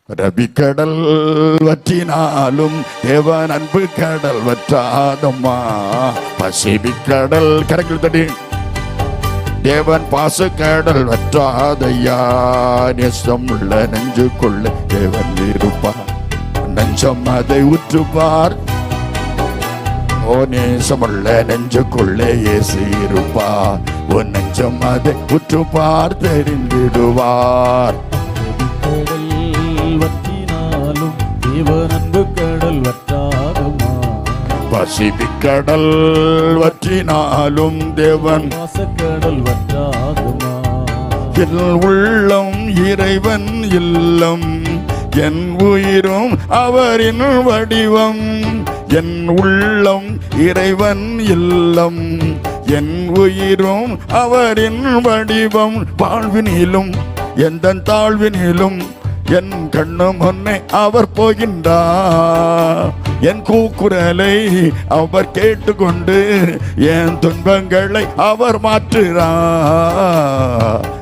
ரபிக்கடல் வற்றினாலும் தேவன் அன்பு கடல் வற்றாதம்மா. பசிபிக்கடல் கரைகள் தடி தேவன் பாச கடல் வற்றாதையா. நேசம் உள்ள நெஞ்சுக்குள்ள தேவன் இருப்பார், நெஞ்சம் அதை உற்றுப்பார். ஓ நேசமுள்ள நெஞ்சுக்குள்ளே இயேசு இருப்பார், ஓ நெஞ்சம் அதை உற்றுப்பார் தெரிந்திடுவார். வற்றினாலும் தேவன் அன்பு கடல் வற்றாதம்மா. பசிபிக்கடல் வற்றினாலும் தேவன் வாசக்கடல் வற்றாதம்மா. என் உள்ளம் இறைவன் இல்லம், என் உயிரும் அவரின் வடிவம். என் உள்ளம் இறைவன் இல்லம், என் உயிரும் அவரின் வடிவம். வாழ்வினிலும் எந்த தாழ்வினிலும் என் கண்ணும் முன்னே அவர் போகின்றார். என் கூக்குரலை அவர் கேட்டுக்கொண்டு என் துன்பங்களை அவர் மாற்றுகிறார்.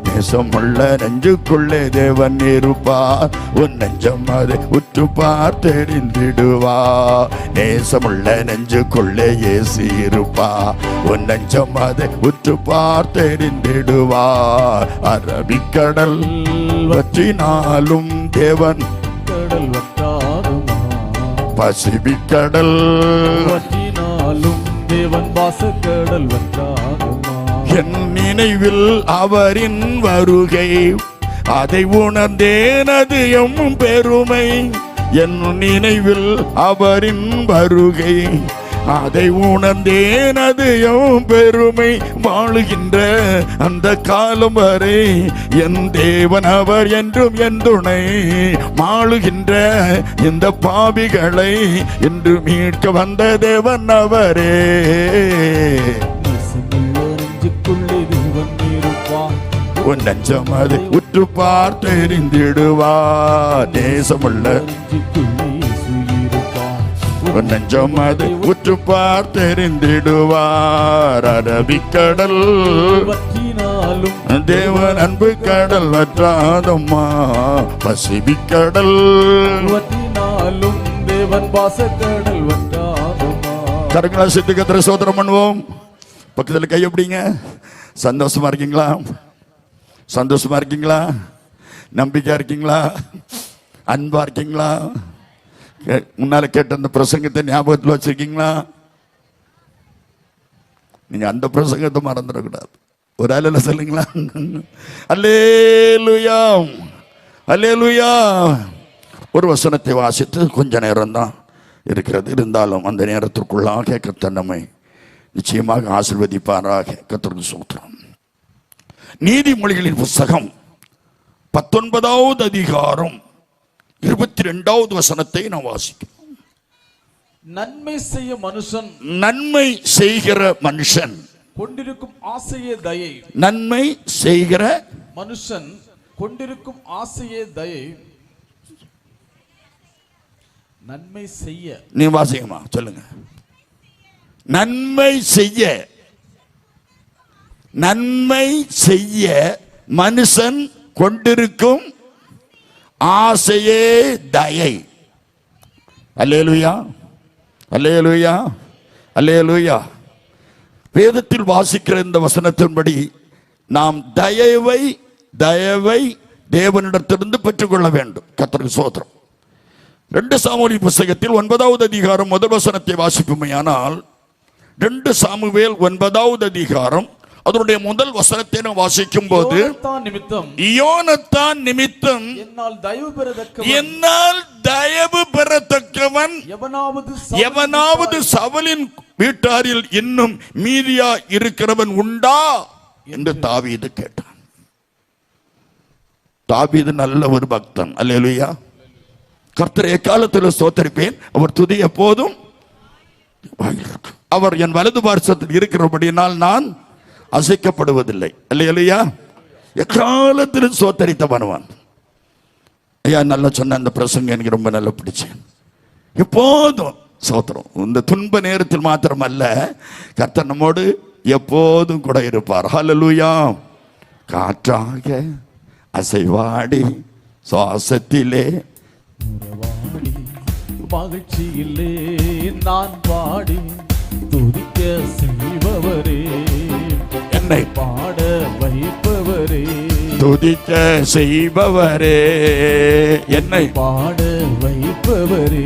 நேசமுள்ள நெஞ்சுக்குள்ளே தேவன் இருப்பார், உன் நெஞ்சம் அதை உற்றுப்பார் தெரிந்திடுவார். நேசமுள்ள நெஞ்சுக்குள்ளே இயேசு இருப்பார், உன் நெஞ்சம் அதை உற்றுப்பார் தெரிந்திடுவார். அரபிக்கடல் வற்றினாலும் தேவன் கடல் வற்றாதம்மா. பசிபிக்கடல் வற்றினாலும் தேவன் வாசக்கடல் வற்றாதம்மா. என் நினைவில் அவரின் வருகை, அதை உணர்ந்தேன் அது எம் பெருமை. என் நினைவில் அவரின் வருகை, அதை உணர்ந்தேன் அது எம் பெருமை. வாழுகின்ற அந்த காலம் வரை என் தேவன் அவர் என்றும் என் துணை. வாழுகின்ற இந்த பாவிகளை என்று மீட்க வந்த தேவன் அவரே. நெஞ்சுக்குள்ளே தேவன் இருப்பார், உன் நெஞ்சம் அதை உற்றுப்பார் தெரிந்திடுவார். நேசமுள்ள நெஞ்சுக்குள்ளே இயேசு இருப்பார், உன் நெஞ்சம் அதை உற்றுப்பார் தெரிந்திடுவார். அரபிக்கடல் வற்றினாலும் தேவன் அன்பு கடல் வற்றாதம்மா. பசிபிக்கடல் வற்றினாலும் தேவன் வாசக்கடல் வற்றாதம்மா. கரங்களா சித்து கத்திர சோதரம் பண்ணுவோம். பக்கத்தில் கை எப்படிங்க? சந்தோஷமா இருக்கீங்களா? சந்தோஷமா இருக்கீங்களா? நம்பிக்கையா இருக்கீங்களா? அன்பா இருக்கீங்களா? முன்னால கேட்ட அந்த பிரசங்கத்தை ஞாபகத்தில் வச்சிருக்கீங்களா? நீங்க அந்த பிரசங்கத்தை மறந்துடக்கூடாது. ஒரு ஆளில சொல்லுங்களா? அல்லேலூயா, அல்லேலூயா. ஒரு வசனத்தை வாசித்து கொஞ்ச நேரம் தான் இருக்கிறது, இருந்தாலும் அந்த நேரத்திற்குள்ளாக கர்த்தர் நம்மை நிச்சயமாக ஆசீர்வதிப்பாராக. கர்த்தருக்கு ஸ்தோத்திரம். நீதிமொழிகளின் புஸ்தகம் 19வது அதிகாரம் 22வது வசனத்தை நான் வாசிக்கிறோம். நன்மை செய்ய மனுஷன், நன்மை செய்கிற மனுஷன் கொண்டிருக்கும் ஆசையே தயை. நன்மை செய்கிற மனுஷன் கொண்டிருக்கும் ஆசையே தயை. நன்மை செய்ய, நீ வாசிக்கமா சொல்லுங்க. நன்மை செய்ய, நன்மை செய்ய மனுஷன் கொண்டிருக்கும் ஆசையே தயை. அல்லேலூயா, அல்லேலூயா, அல்லேலூயா. வேதத்தில் வாசிக்கிற இந்த வசனத்தின்படி நாம் தயவை தேவனிடத்திலிருந்து பெற்றுக்கொள்ள வேண்டும். கர்த்தருக்கு ஸ்தோத்திரம். 2 சாமுவேல் புஸ்தகத்தில் 9வது அதிகாரம் முதல் வசனத்தை வாசிப்புமையானால் 2 சாமுவேல் 9வது அதிகாரம் அதனுடைய முதல் வசனத்தை நாம் வாசிக்கும் போது, யோனத்தான் நிமித்தம் என்னால் தயவு பெறத்தக்கவன் எவனாவது சவுலின் வீட்டாரில் இன்னும் மீதியா இருக்கிறவன் உண்டா என்று தாவீது கேட்டான். தாவீது நல்ல ஒரு பக்தன். அல்லேலூயா. கர்த்தரை எக்காலத்தில் ஸ்தோத்திரிப்பேன், அவர் துதி எப்போதும். அவர் என் வலது பார்சத்தில் இருக்கிறபடினால் நான் அசைக்கப்படுவதில்லை. அல்லேலூயா. எக்காலத்திலும் ஸ்தோத்திரித்த பண்ணுவான். ஐயா நல்லா சொன்ன அந்த பிரசங்கம் எனக்கு ரொம்ப நல்லா பிடிச்சேன். எப்போதும் ஸ்தோத்திரம். இந்த துன்ப நேரத்தில் மாத்திரமல்ல, கர்த்தர் நம்மோடு எப்போதும் கூட இருப்பார். ஹல்லேலூயா. காற்றாக அசைவாடி சுவாசத்திலே மகிழ்ச்சியிலே நான் பாடி துதிக்க செய்பவரே, என்னை பாட வைப்பவரே, துதிக்க செய்பவரே, என்னை பாட வைப்பவரே.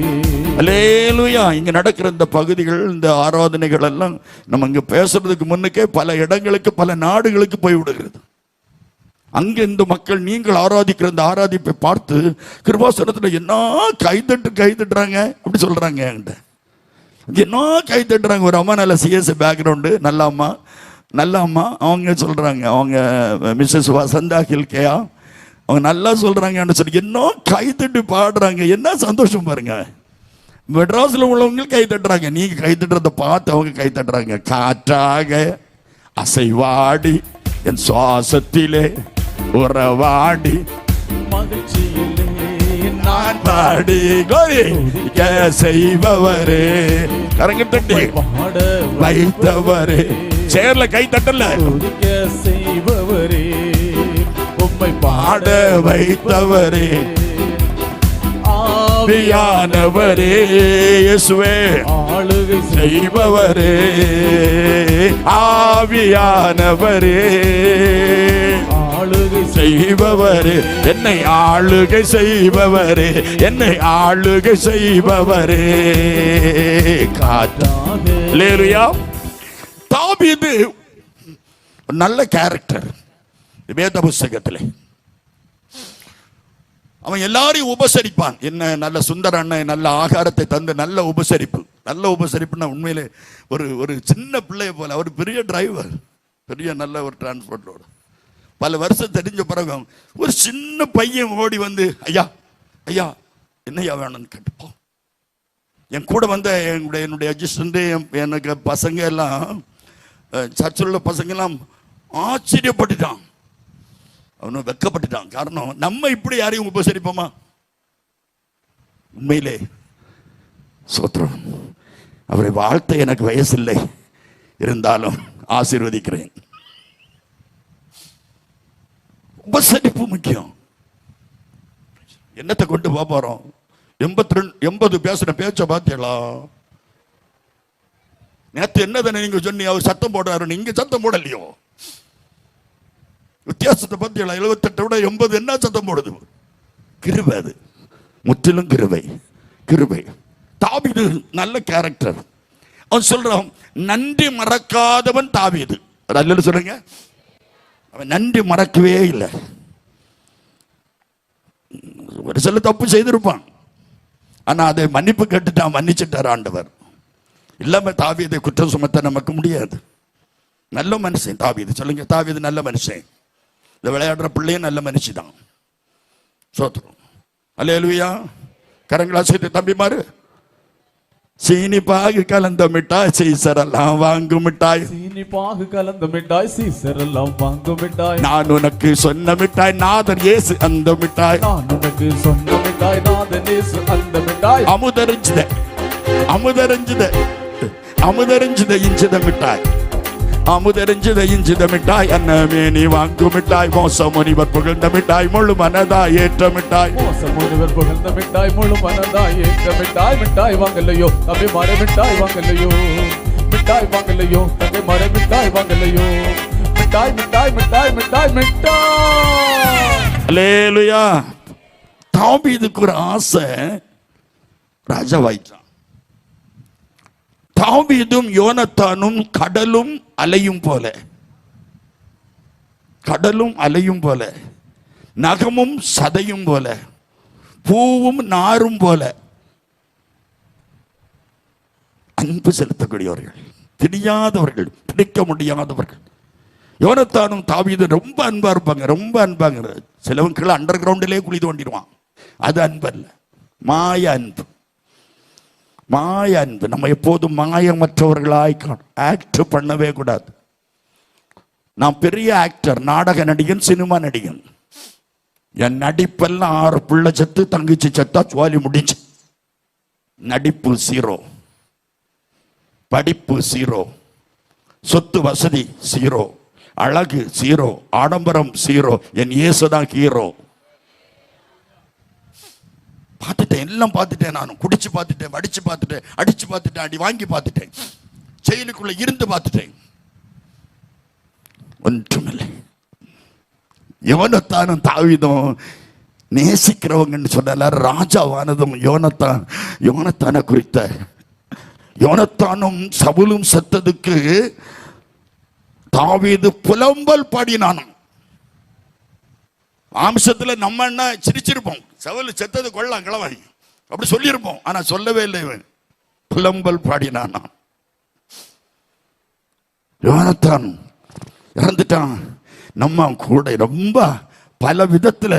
அல்லேலூயா. இங்க நடக்கிற இந்த பகுதிகள், இந்த ஆராதனைகள் எல்லாம் நம்ம இங்க பேசுறதுக்கு முன்னுக்கே பல இடங்களுக்கு, பல நாடுகளுக்கு போய் விடுகிறது. அங்க இந்த மக்கள் நீங்கள் ஆராதிக்கிற இந்த ஆராதிப்பை பார்த்து கிருபாசனத்துல என்ன கைதட்டுறாங்க அப்படி சொல்றாங்க. என்கிட்ட என்ன கைதட்டுறாங்க. ஒரு அம்மா நல்ல சிஎஸ் பேக்ரவுண்டு, நல்ல அம்மா அவங்க சொல்றாங்க, அவங்க மிஸ்ஸஸ் வசந்தா ஹில்கேயா, அவங்க நல்லா சொல்றாங்கன்னு சொல்லி என்ன கைதட்டு பாடுறாங்க. என்ன சந்தோஷம் பாருங்க. மெட்ராஸில் உள்ளவங்க கை தட்டுறாங்க, நீங்க கை தட்டுறதை பார்த்து அவங்க கை தட்டுறாங்க. காற்றாக அசைவாடி என் சுவாசத்திலே உறவாடி மகிழ்ச்சியிலே நான் பாடி செய்பவரே, கரங்க தட்டி பாட வைத்தவரே. சேர்ல கை தட்டல, துதிக்க செய்பவரே, உம்மை பாட வைத்தவரே, ஆவியானவரே, இயேசுவே ஆளுகை செய்பவரே, ஆவியானவரே, ஆளுகை செய்பவரே, என்னை ஆளுகை செய்பவரே, என்னை ஆளுகை செய்பவரே. காற்றாக. அல்லேலூயா. தாவீது நல்ல கேரக்டர் வேத புஸ்தகத்திலே. அவன் எல்லாரையும் உபசரிப்பான். என்ன நல்ல சுந்தர அண்ணன் நல்ல ஆகாரத்தை தந்து நல்ல உபசரிப்பு. நல்ல உபசரிப்புன்னா உண்மையிலே ஒரு சின்ன பிள்ளைய போல. அவர் பெரிய டிரைவர், பெரிய நல்ல ஒரு டிரான்ஸ்போர்ட்டோட பல வருஷம் தெரிஞ்ச பிறகு ஒரு சின்ன பையன் ஓடி வந்து ஐயா ஐயா என்னையா வேணும்னு கேட்டுப்போம். என் கூட வந்த என்னுடைய அட்ஜஸ்டன்ட், எனக்கு பசங்க எல்லாம், சர்ச்சில் உள்ள பசங்க எல்லாம் ஆச்சரியப்பட்டுட்டான். அவனு வெக்கப்பட்டுட்டான். காரணம், நம்ம இப்படி யாரையும் உபசரிப்போமா? உண்மையிலே சோத்ரம். அவரை வாழ்த்த எனக்கு வயசில்லை, இருந்தாலும் ஆசீர்வதிக்கிறேன். உபசரிப்பு முக்கியம். என்னத்தை கொண்டு போறோம்? 80 பேசுற பேச்ச பார்த்தீங்களா? நேற்று என்னதானே நீங்க சொன்னீங்க, அவர் சத்தம் போடுறாரு, நீங்க சத்தம் போடலையோ? வித்தியாசத்தை பார்த்தீங்களா? 78 விட 80 என்ன சத்தம் போடுது? கிருபை. அது முற்றிலும் கிருபை. கிருபை. தாவீது நல்ல கேரக்டர். அவன் சொல்றான், நன்றி மறக்காதவன் தாவீது. அல்ல சொல்லுங்க, அவன் நன்றி மறக்கவே இல்லை. ஒரு சில தப்பு செய்திருப்பான், ஆனா அதை மன்னிப்பு கேட்டுட்டான், மன்னிச்சுட்டார் ஆண்டவர். இல்லாம தாவீதை குற்றம் சுமத்த நமக்கு முடியாது. நல்ல மனுஷன் தாவீது. சொல்லுங்க, தாவீது நல்ல மனுஷன். இந்த விளையாடுற பிள்ளையும் நல்ல மனுஷி தான். சோத்ரம். அல்லேலூயா. கரங்களா சேர்த்து தம்பிமாரு. சீனி பாகு கலந்த மிட்டாய் சீசரெல்லாம் வாங்கும் மிட்டாய், சீனி பாகு கலந்த மிட்டாய் சீசரெல்லாம் வாங்கும் மிட்டாய், நான் உனக்கு சொன்ன மிட்டாய் நாதர் இயேசு அந்த மிட்டாய், நான் உனக்கு சொன்ன மிட்டாய் நாதர் இயேசு அந்த மிட்டாய், அமுதரிஞ்சத இஞ்சித மிட்டாய், அமுதரிஞ்சத இஞ்சித மிட்டாய், அன்னமேனி வாங்கும் மிட்டாய், மோச முனிவர் புகழ்ந்த மிட்டாய், முழு மனதாய் ஏற்ற மிட்டாய், மோச முனிவர் புகழ்ந்த மிட்டாய், முழு மனதாய் ஏற்ற மிட்டாய். மிட்டாய் வாங்கலையோ தம்பி மர மிட்டாய் வாங்கலையோ, மிட்டாய் வாங்கலையோ தம்பி மர மிட்டாய் வாங்கலையோ, மிட்டாய் மிட்டாய் மிட்டாய் மிட்டாய் மிட்டாய். அல்லேலூயா. தாவீதுக்கு ஒரு ஆசை, ராஜாவாயிட்டான். தாவீதும் யோனத்தானும் கடலும் அலையும் போல, கடலும் அலையும் போல, நகமும் சதையும் போல, பூவும் நாரும் போல அன்பு செலுத்தக்கூடியவர்கள், தெரியாதவர்கள், பிடிக்க முடியாதவர்கள். யோனத்தானும் தாவீதும் ரொம்ப அன்பா இருப்பாங்க, ரொம்ப அன்பாங்க. சிலவங்க கீழே அண்டர் கிரவுண்டிலே குழி தோண்டிடுவான். அது அன்பு அல்ல, மாய அன்பு. மாய அன்பு. நம்ம எப்போதும் மாயமற்றவர்களாய் ஆக்ட் பண்ணவே கூடாது. நான் பெரிய ஆக்டர், நாடக நடிகன், சினிமா நடிகன். என் நடிப்பெல்லாம் 6 பிள்ளை செத்து தங்கச்சி செத்தா சுவாலி முடிஞ்சு. நடிப்பு 0, படிப்பு 0, சொத்து வசதி 0, அழகு 0, ஆடம்பரம் 0. என் இயேசுதான் ஹீரோ. பார்த்து பார்த்துட்டேன், எல்லாம் பார்த்துட்டேன். நானும் குடிச்சு பார்த்துட்டேன், அடிச்சு பார்த்துட்டேன், அடி வாங்கி பார்த்துட்டேன், செயலுக்குள்ள இருந்து பார்த்துட்டேன். ஒன்றுமில்லை. யோனத்தானும் தாவீதும் நேசிக்கிறவங்கன்னு சொன்னால ராஜாவானதும் யோனத்தானை குறித்த யோனத்தானும் சவுலும் செத்ததுக்கு தாவீது புலம்பல் பாடினானும். ஆம்சத்துல நம்ம என்ன சிரிச்சிருப்போம், சவுல் செத்தது கொள்ளலாம் கிளவாய் அப்படி சொல்லியிருப்போம். ஆனா சொல்லவே இல்லை. இவன் புலம்பல் பாடினானா. யோனத்தான் இறந்துட்டான். நம்ம கூட ரொம்ப பல விதத்துல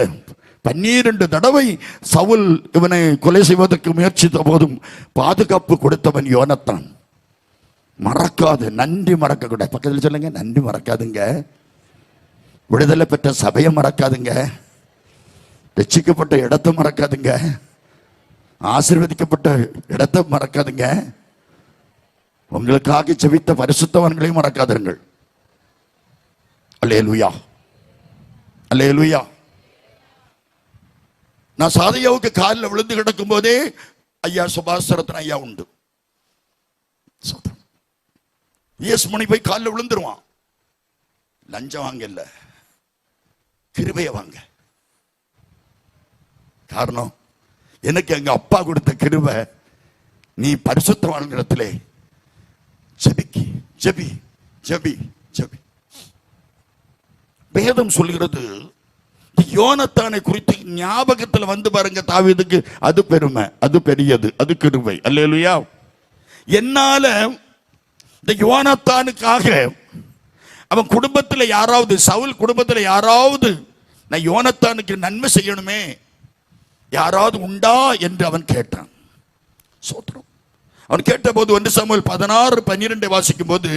12 தடவை சவுல் இவனை கொலை செய்வதற்கு முயற்சித்த போதும் பாதுகாப்பு கொடுத்தவன் யோனத்தான். மறக்காது, நன்றி மறக்க கூட. பக்கத்தில் சொல்லுங்க, நன்றி மறக்காதுங்க. விடுதலை பெற்ற சபையை மறக்காதுங்க. ரட்சிக்கப்பட்ட இடத்தை மறக்காதுங்க. ஆசீர்வதிக்கப்பட்ட இடத்தை மறக்காதுங்க. உங்களுக்காக செபித்த பரிசுத்தவான்களையும் மறக்காதீர்கள். அல்லேலூயா, அல்லேலூயா. நான் சாதையாவுக்கு காலில் விழுந்து கிடக்கும் போதே ஐயா சுபாசரத்தன் ஐயா உண்டு. மணி போய் காலில் விழுந்துருவான். லஞ்சம் வாங்க இல்ல, கிருபையை வாங்க. காரணம், எனக்கு எங்க அப்பா கொடுத்த கிருபை. நீ பரிசுத்தவான்களிடத்திலே ஜெபி ஜெபி ஜெபி ஜெபி. வேதம் சொல்கிறது, யோனத்தானை குறித்து ஞாபகத்தில் வந்து பாருங்க தாவீதுக்கு. அது பெருமை, அது பெரியது, அது கிருபை. அல்லேலூயா. என்னால இந்த யோனத்தானுக்காக அவன் குடும்பத்தில் யாராவது, சவுல் குடும்பத்தில் யாராவது நான் யோனத்தானுக்கு நன்மை செய்யணுமே, யாராவது உண்டா என்று அவன் கேட்டான். சோத்திரம். அவன் கேட்ட போது 1 சாமுவேல் 16:12 வாசிக்கும் போது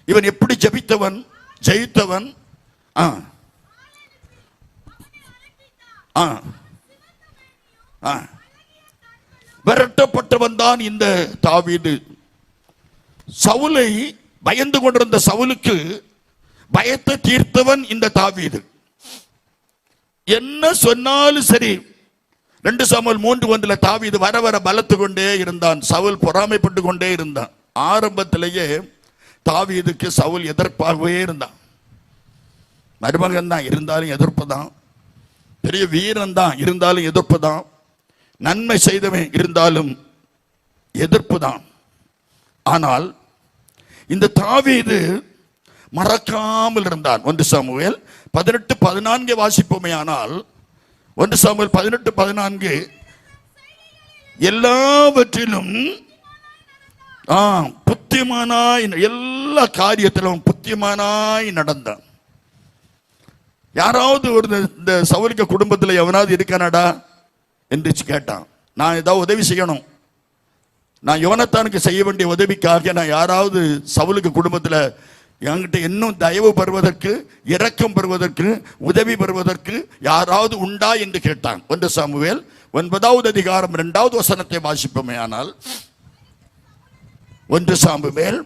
இவன் எப்படி ஜெபித்தவன், ஜெயித்தவன். விரட்டப்பட்டவன் தான் இந்த தாவீது. சவுலை பயந்து கொண்டிருந்த சவுலுக்கு பயத்தை தீர்த்தவன் இந்த தாவீது. என்ன சொன்னாலும் சரி. 2 சாமுவேல் 3:1 தாவீது வர வர பலத்து கொண்டே இருந்தான். சவுல் பொறாமைப்பட்டு கொண்டே இருந்தான். ஆரம்பத்திலேயே தாவீதுக்கு சவுல் எதிர்ப்பாகவே இருந்தான். மருமகன் தான் இருந்தாலும் எதிர்ப்பு தான், பெரிய வீரன் தான் இருந்தாலும் எதிர்ப்பு தான், நன்மை செய்தவன் இருந்தாலும் எதிர்ப்பு தான். ஆனால் இந்த தாவீது மறக்காமல் இருந்தான். 1 சாமுவேல் 18:14 வாசிப்போமே. ஆனால் 1 சாமுவேல் 18:14 எல்லாவற்றிலும் புத்திமானாய், எல்லா காரியத்திலும் புத்திமானாய் நடந்தான். யாராவது ஒரு இந்த சவுலுக்கு குடும்பத்தில் எவனாவது இருக்கானடா என்று கேட்டான். நான் ஏதாவது உதவி செய்யணும், நான் யோனத்தானுக்கு செய்ய வேண்டிய உதவிக்காக நான் யாராவது சவுலுக்கு குடும்பத்தில் என்கிட்ட இன்னும் தயவு பெறுவதற்கு, இரக்கம் பெறுவதற்கு, உதவி பெறுவதற்கு யாராவது உண்டா என்று கேட்டான். 1 சாமுவேல் 9வது அதிகாரம் 2வது வசனத்தை வாசிப்போமே. ஆனால் 1 சாமுவேல்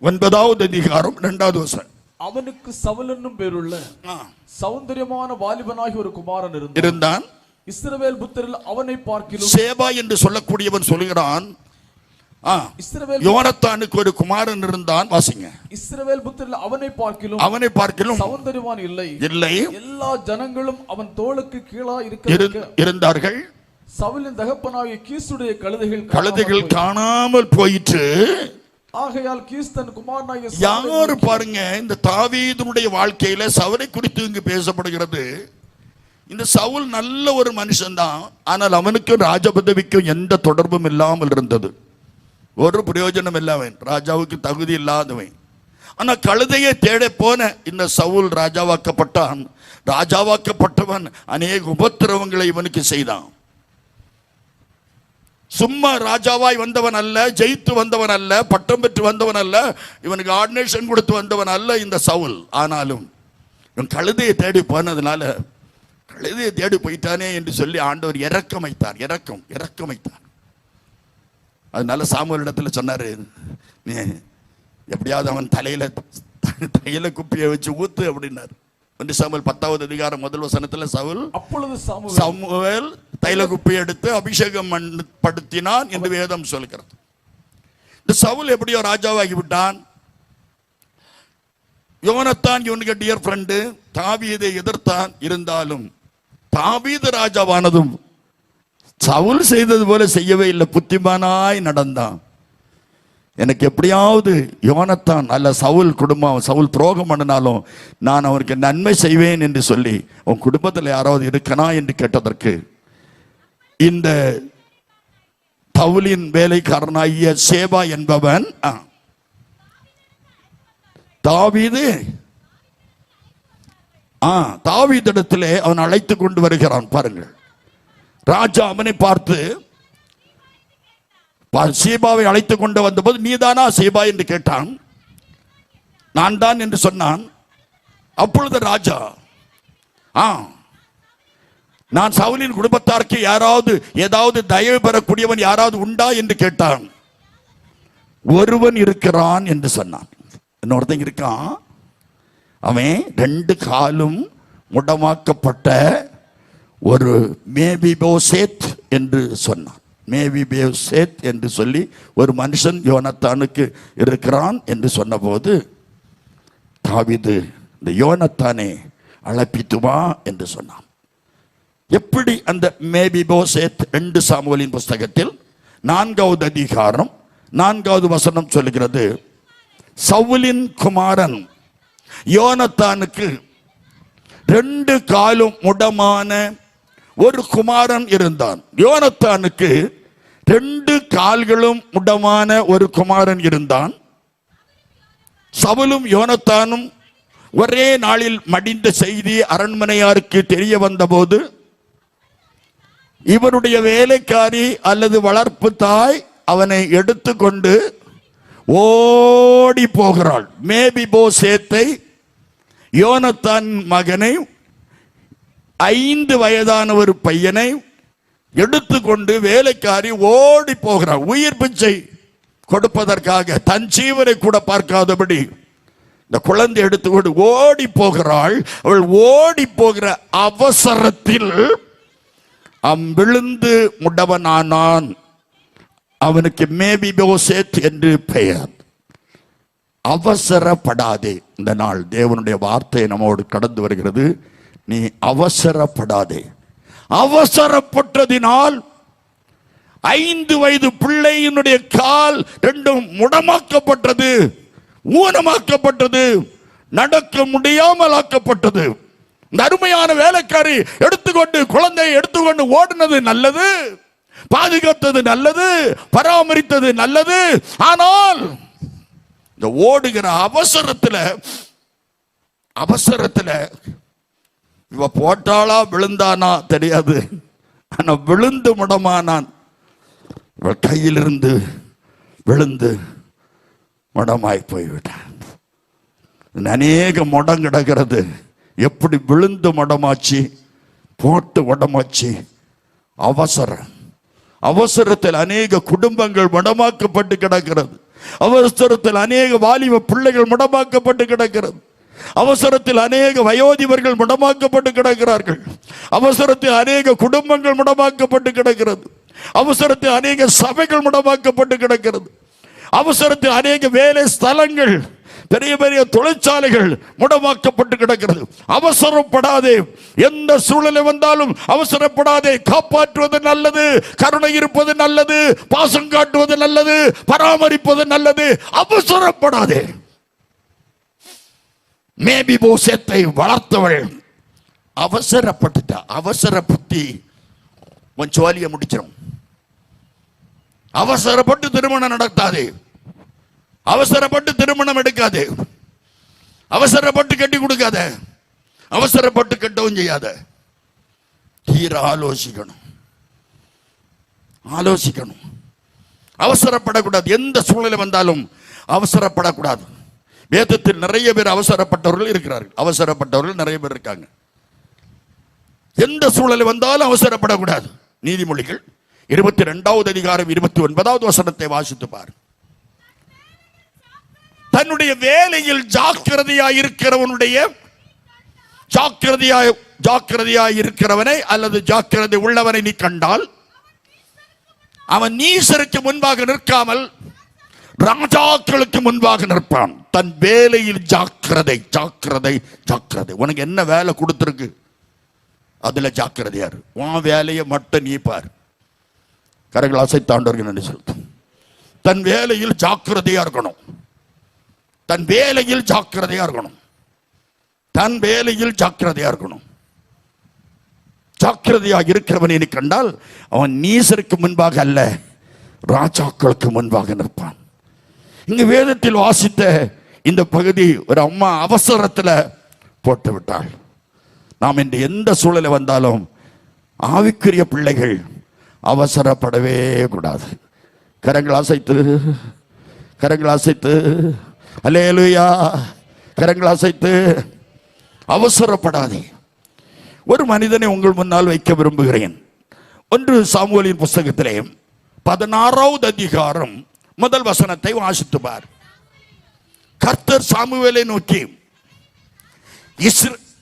9வது அதிகாரம் 2வது வசனம். அவனுக்கு சவுல் என்னும் பேருள்ள சௌந்தரியமான வாலிபனாகி ஒரு குமாரன் இருந்தான். இஸ்ரவேல் புத்திரரில் அவனை பார்க்கிலும், சேபா என்று சொல்லக்கூடியவன் சொல்கிறான், யோனத்தானுக்கு ஒரு குமாரன் இருந்தான். வாசிங்க. இஸ்ரவேல் புத்திரரில் அவனை பார்க்கிலும் சௌந்தரியவான் இல்லை. எல்லா ஜனங்களும் அவன் தோளுக்கு கீழா இருந்தார்கள். சவுலின் தகப்பனாகிய கீசுடைய கழுதைகள் காணாமல் போயிற்று. ஆகையால் கீஸ் தன் குமாரனாகிய யாரு பாருங்க, இந்த தாவீதுடைய வாழ்க்கையில சவுலை குறித்து இங்கு பேசப்படுகிறது. இந்த சவுல் நல்ல ஒரு மனுஷன் தான். ஆனால் அவனுக்கும் ராஜ பதவிக்கும் எந்த தொடர்பும் இல்லாமல் இருந்தது. ஒரு பிரயோஜனம் இல்லாதவன், ராஜாவுக்கு தகுதி இல்லாதவன். ஆனா கழுதையை தேட போன இந்த சவுல் ராஜாவாக்கப்பட்டான். ராஜாவாக்கப்பட்டவன் அநேக உபத்திரவங்களை இவனுக்கு செய்தான். சும்மா ராஜாவாய் வந்தவன் அல்ல, ஜெயித்து வந்தவன் அல்ல, பட்டம் பெற்று வந்தவன் அல்ல, இவனுக்கு ஆர்டினேஷன் கொடுத்து வந்தவன் அல்ல இந்த சவுல். ஆனாலும் இவன் கழுதையை தேடி போனதுனால, கழுதையை தேடி போயிட்டானே என்று சொல்லி ஆண்டவர் இரக்கம் வைத்தார். அதனால சாமுவேல் இடத்துல சொன்னாரு, நீ எப்படியாவது அவன் தலையில குப்பியை வச்சு ஊத்து அப்படின்னாரு. 1 சாமுவேல் 10வது அதிகாரம் முதல் வசனத்தில் சவுல் அப்பொழுது சாமுவேல் தைல குப்பை எடுத்து அபிஷேகம் படுத்தினான் என்று வேதம் சொல்கிறது. இந்த சவுல் எப்படியோ ராஜாவாகி விட்டான். யோனத்தான் இவனுக்கு டியர் ஃப்ரெண்டு, தாவீதை எதிர்த்தான். இருந்தாலும் தாவீது ராஜாவானதும் சவுல் செய்தது போல செய்யவே இல்லை, புத்திமானாய் நடந்தான். எனக்கு எப்படியாவது யோனத்தான் அல்ல சவுல் குடும்பம், சவுல் துரோகம் பண்ணினாலும் நான் அவருக்கு நன்மை செய்வேன் என்று சொல்லி உன் குடும்பத்தில் யாராவது இருக்கனா என்று கேட்டதற்கு இந்த சவுலின் வேலைக்காரனாகிய சேபா என்பவன் தாவீதிடத்திலே அவன் அழைத்து கொண்டு வருகிறான். பாருங்கள், ராஜா அவனை பார்த்து சீபாவை அழைத்து கொண்டு வந்தபோது நீதானா சீபா என்று கேட்டான். நான் தான் என்று சொன்னான். அப்பொழுது ராஜா நான் சவுலின் குடும்பத்தாருக்கு ஏதாவது தயவு பெறக்கூடியவன் யாராவது உண்டா என்று கேட்டான். ஒருவன் இருக்கிறான் என்று சொன்னான். இன்னொருத்தன் இருக்கான், அவன் 2 காலும் முடமாக்கப்பட்ட ஒரு மேபிபோசேத் என்று சொன்னான். மேபிபோசேத் என்று சொல்லி ஒரு மனுஷன் யோனத்தானுக்கு இருக்கிறான் என்று சொன்னபோது தாவீது இந்த யோனத்தானே அழைப்பித்துமா என்று சொன்னான். எப்படி அந்த மேபிபோசேத் 2 சாமுவேலின் புஸ்தகத்தில் 4வது அதிகாரம் 4வது வசனம் சொல்லுகிறது, சவுலின் குமாரன் யோனத்தானுக்கு 2 காலும் முடமான ஒரு குமாரன் இருந்தான். யோனத்தானுக்கு 2 கால்களும் முடமான ஒரு குமாரன் இருந்தான். சவுலும் யோனத்தானும் ஒரே நாளில் மடிந்த செய்தி அரண்மனையாருக்கு தெரிய வந்தபோது இவருடைய வேலைக்காரி அல்லது வளர்ப்பு தாய் அவனை எடுத்துக்கொண்டு ஓடி போகிறாள். மேபிபோசேத்தை, யோனத்தான் மகனை, 5 வயதான ஒரு பையனை எடுத்துக்கொண்டு வேலைக்காரி ஓடி போகிறாள். உயிர் பிச்சை கொடுப்பதற்காக தன் ஜீவனை கூட பார்க்காதபடி இந்த குழந்தை எடுத்துக்கொண்டு ஓடி போகிறாள். அவள் ஓடி போகிற அவசரத்தில் விழுந்து முடவனானான். அவனுக்கு மேபிபோசேத் என்று பெயர். அவசரப்படாதே. இந்த நாள் தேவனுடைய வார்த்தை நம்மோடு கடந்து வருகிறது. நீ அவசரப்படாதே. அவசரப்பட்டதினால் 5 வயது பிள்ளையினுடைய கால் 2 முடமாக்கப்பட்டது, ஊனமாக்கப்பட்டது, நடக்க முடியாமல் ஆக்கப்பட்டது. இந்த அருமையான வேலைக்காரி எடுத்துக்கொண்டு குழந்தையை எடுத்துக்கொண்டு ஓடினது நல்லது, பாதுகாத்தது நல்லது, பராமரித்தது நல்லது. ஆனால் இந்த ஓடுகிற அவசரத்துல இவ போட்டாளா விழுந்தானா தெரியாது, ஆனா விழுந்து முடமானான். இவள் கையிலிருந்து விழுந்து முடமாய் போய்விட்டான். அநேக முடம் கிடக்கிறது. எப்படி விழுந்து முடமாச்சு, போட்டு முடமாச்சு. அவசரத்தில் அநேக குடும்பங்கள் முடமாக்கப்பட்டு கிடக்கிறது. அவசரத்தில் அநேக வாலிப பிள்ளைகள் முடமாக்கப்பட்டு கிடக்கிறது. அவசரத்தில் அநேக வயோதிபர்கள் முடமாக்கப்பட்டு கிடக்கிறார்கள். அவசரத்தில் அநேக குடும்பங்கள் முடமாக்கப்பட்டு கிடக்கிறது. அவசரத்தில் அநேக சபைகள் முடமாக்கப்பட்டு கிடக்கிறது. அவசரத்தில் அநேக வேலை ஸ்தலங்கள், பெரிய பெரிய தொழிற்சாலைகள் முடமாக்கப்பட்டு கிடக்கிறது. அவசரப்படாதே. எந்த சூழ்நிலை வந்தாலும் அவசரப்படாதே. காப்பாற்றுவது நல்லது, கருணை இருப்பது நல்லது, பாசம் காட்டுவது நல்லது, பராமரிப்பது நல்லது. அவசரப்படாதே. மேபிபோசேத்தை வளர்த்தவள் அவசரப்பட்டுட்டா. அவசர புத்தி உன் ஜோலியை முடிச்சிடும். அவசரப்பட்டு திருமணம் நடத்தாதே. அவசரப்பட்டு திருமணம் எடுக்காதே. அவசரப்பட்டு கட்டி கொடுக்காத. அவசரப்பட்டு கட்டவும் செய்யாத. தீர ஆலோசிக்கணும். அவசரப்படக்கூடாது. எந்த சூழ்நிலை வந்தாலும் அவசரப்படக்கூடாது. வேதத்தில் நிறைய பேர் அவசரப்பட்டவர்கள் இருக்கிறார்கள். அவசரப்பட்டவர்கள் நிறைய பேர் இருக்காங்க. எந்த சூழ்நிலை வந்தாலும் அவசரப்படக்கூடாது. நீதிமொழிகள் 22வது அதிகாரம் 29வது வசனத்தை வாசித்து பார். தன்னுடைய வேலையில் ஜாக்கிரதையா இருக்கிறவனுடைய ஜாக்கிரதையாய் இருக்கிறவனை அல்லது ஜாக்கிரதை உள்ளவனை நீ கண்டால் அவன் நீசருக்கு முன்பாக நிற்காமல் ராஜாக்களுக்கு முன்பாக நிற்பான். தன் வேலையில் ஜாக்கிரதை ஜாக்கிரதை ஜாக்கிரதை. உனக்கு என்ன வேலை கொடுத்துருக்கு அதுல ஜாக்கிரதையா இரு. உன் வேலையை மட்டும் நீ பார். கரங்கள் அசைத்தாண்டவர்கள் என்று சொல்லுது. தன் வேலையில் ஜாக்கிரதையா இருக்கணும். தன் வேலையில் ஜாக்கிரதையா இருக்கணும். தன் வேலையில் ஜாக்கிரதையா இருக்கணும். ஜாக்கிரதையாக இருக்கிறவனை நீ கண்டால் அவன் நீசருக்கு முன்பாக அல்ல ராஜாக்களுக்கு முன்பாக நிற்பான். இங்கு வேதத்தில் வாசித்த இந்த பகுதி ஒரு அம்மா அவசரத்தில் போட்டு விட்டாள். நாம் இன்று எந்த சூழலை வந்தாலும் ஆவிக்குரிய பிள்ளைகள் அவசரப்படவே கூடாது. கரங்கள் அசைத்து அல்லேலூயா, கரங்கள் அசைத்து அவசரப்படாதே. ஒரு மனிதனை உங்கள் முன்னால் வைக்க விரும்புகிறேன். 1 சாமுவேலின் புஸ்தகத்திலே 16வது அதிகாரம் முதல் வசனத்தை வாசித்து பார். கர்த்தர் சாமுவேலை நோக்கி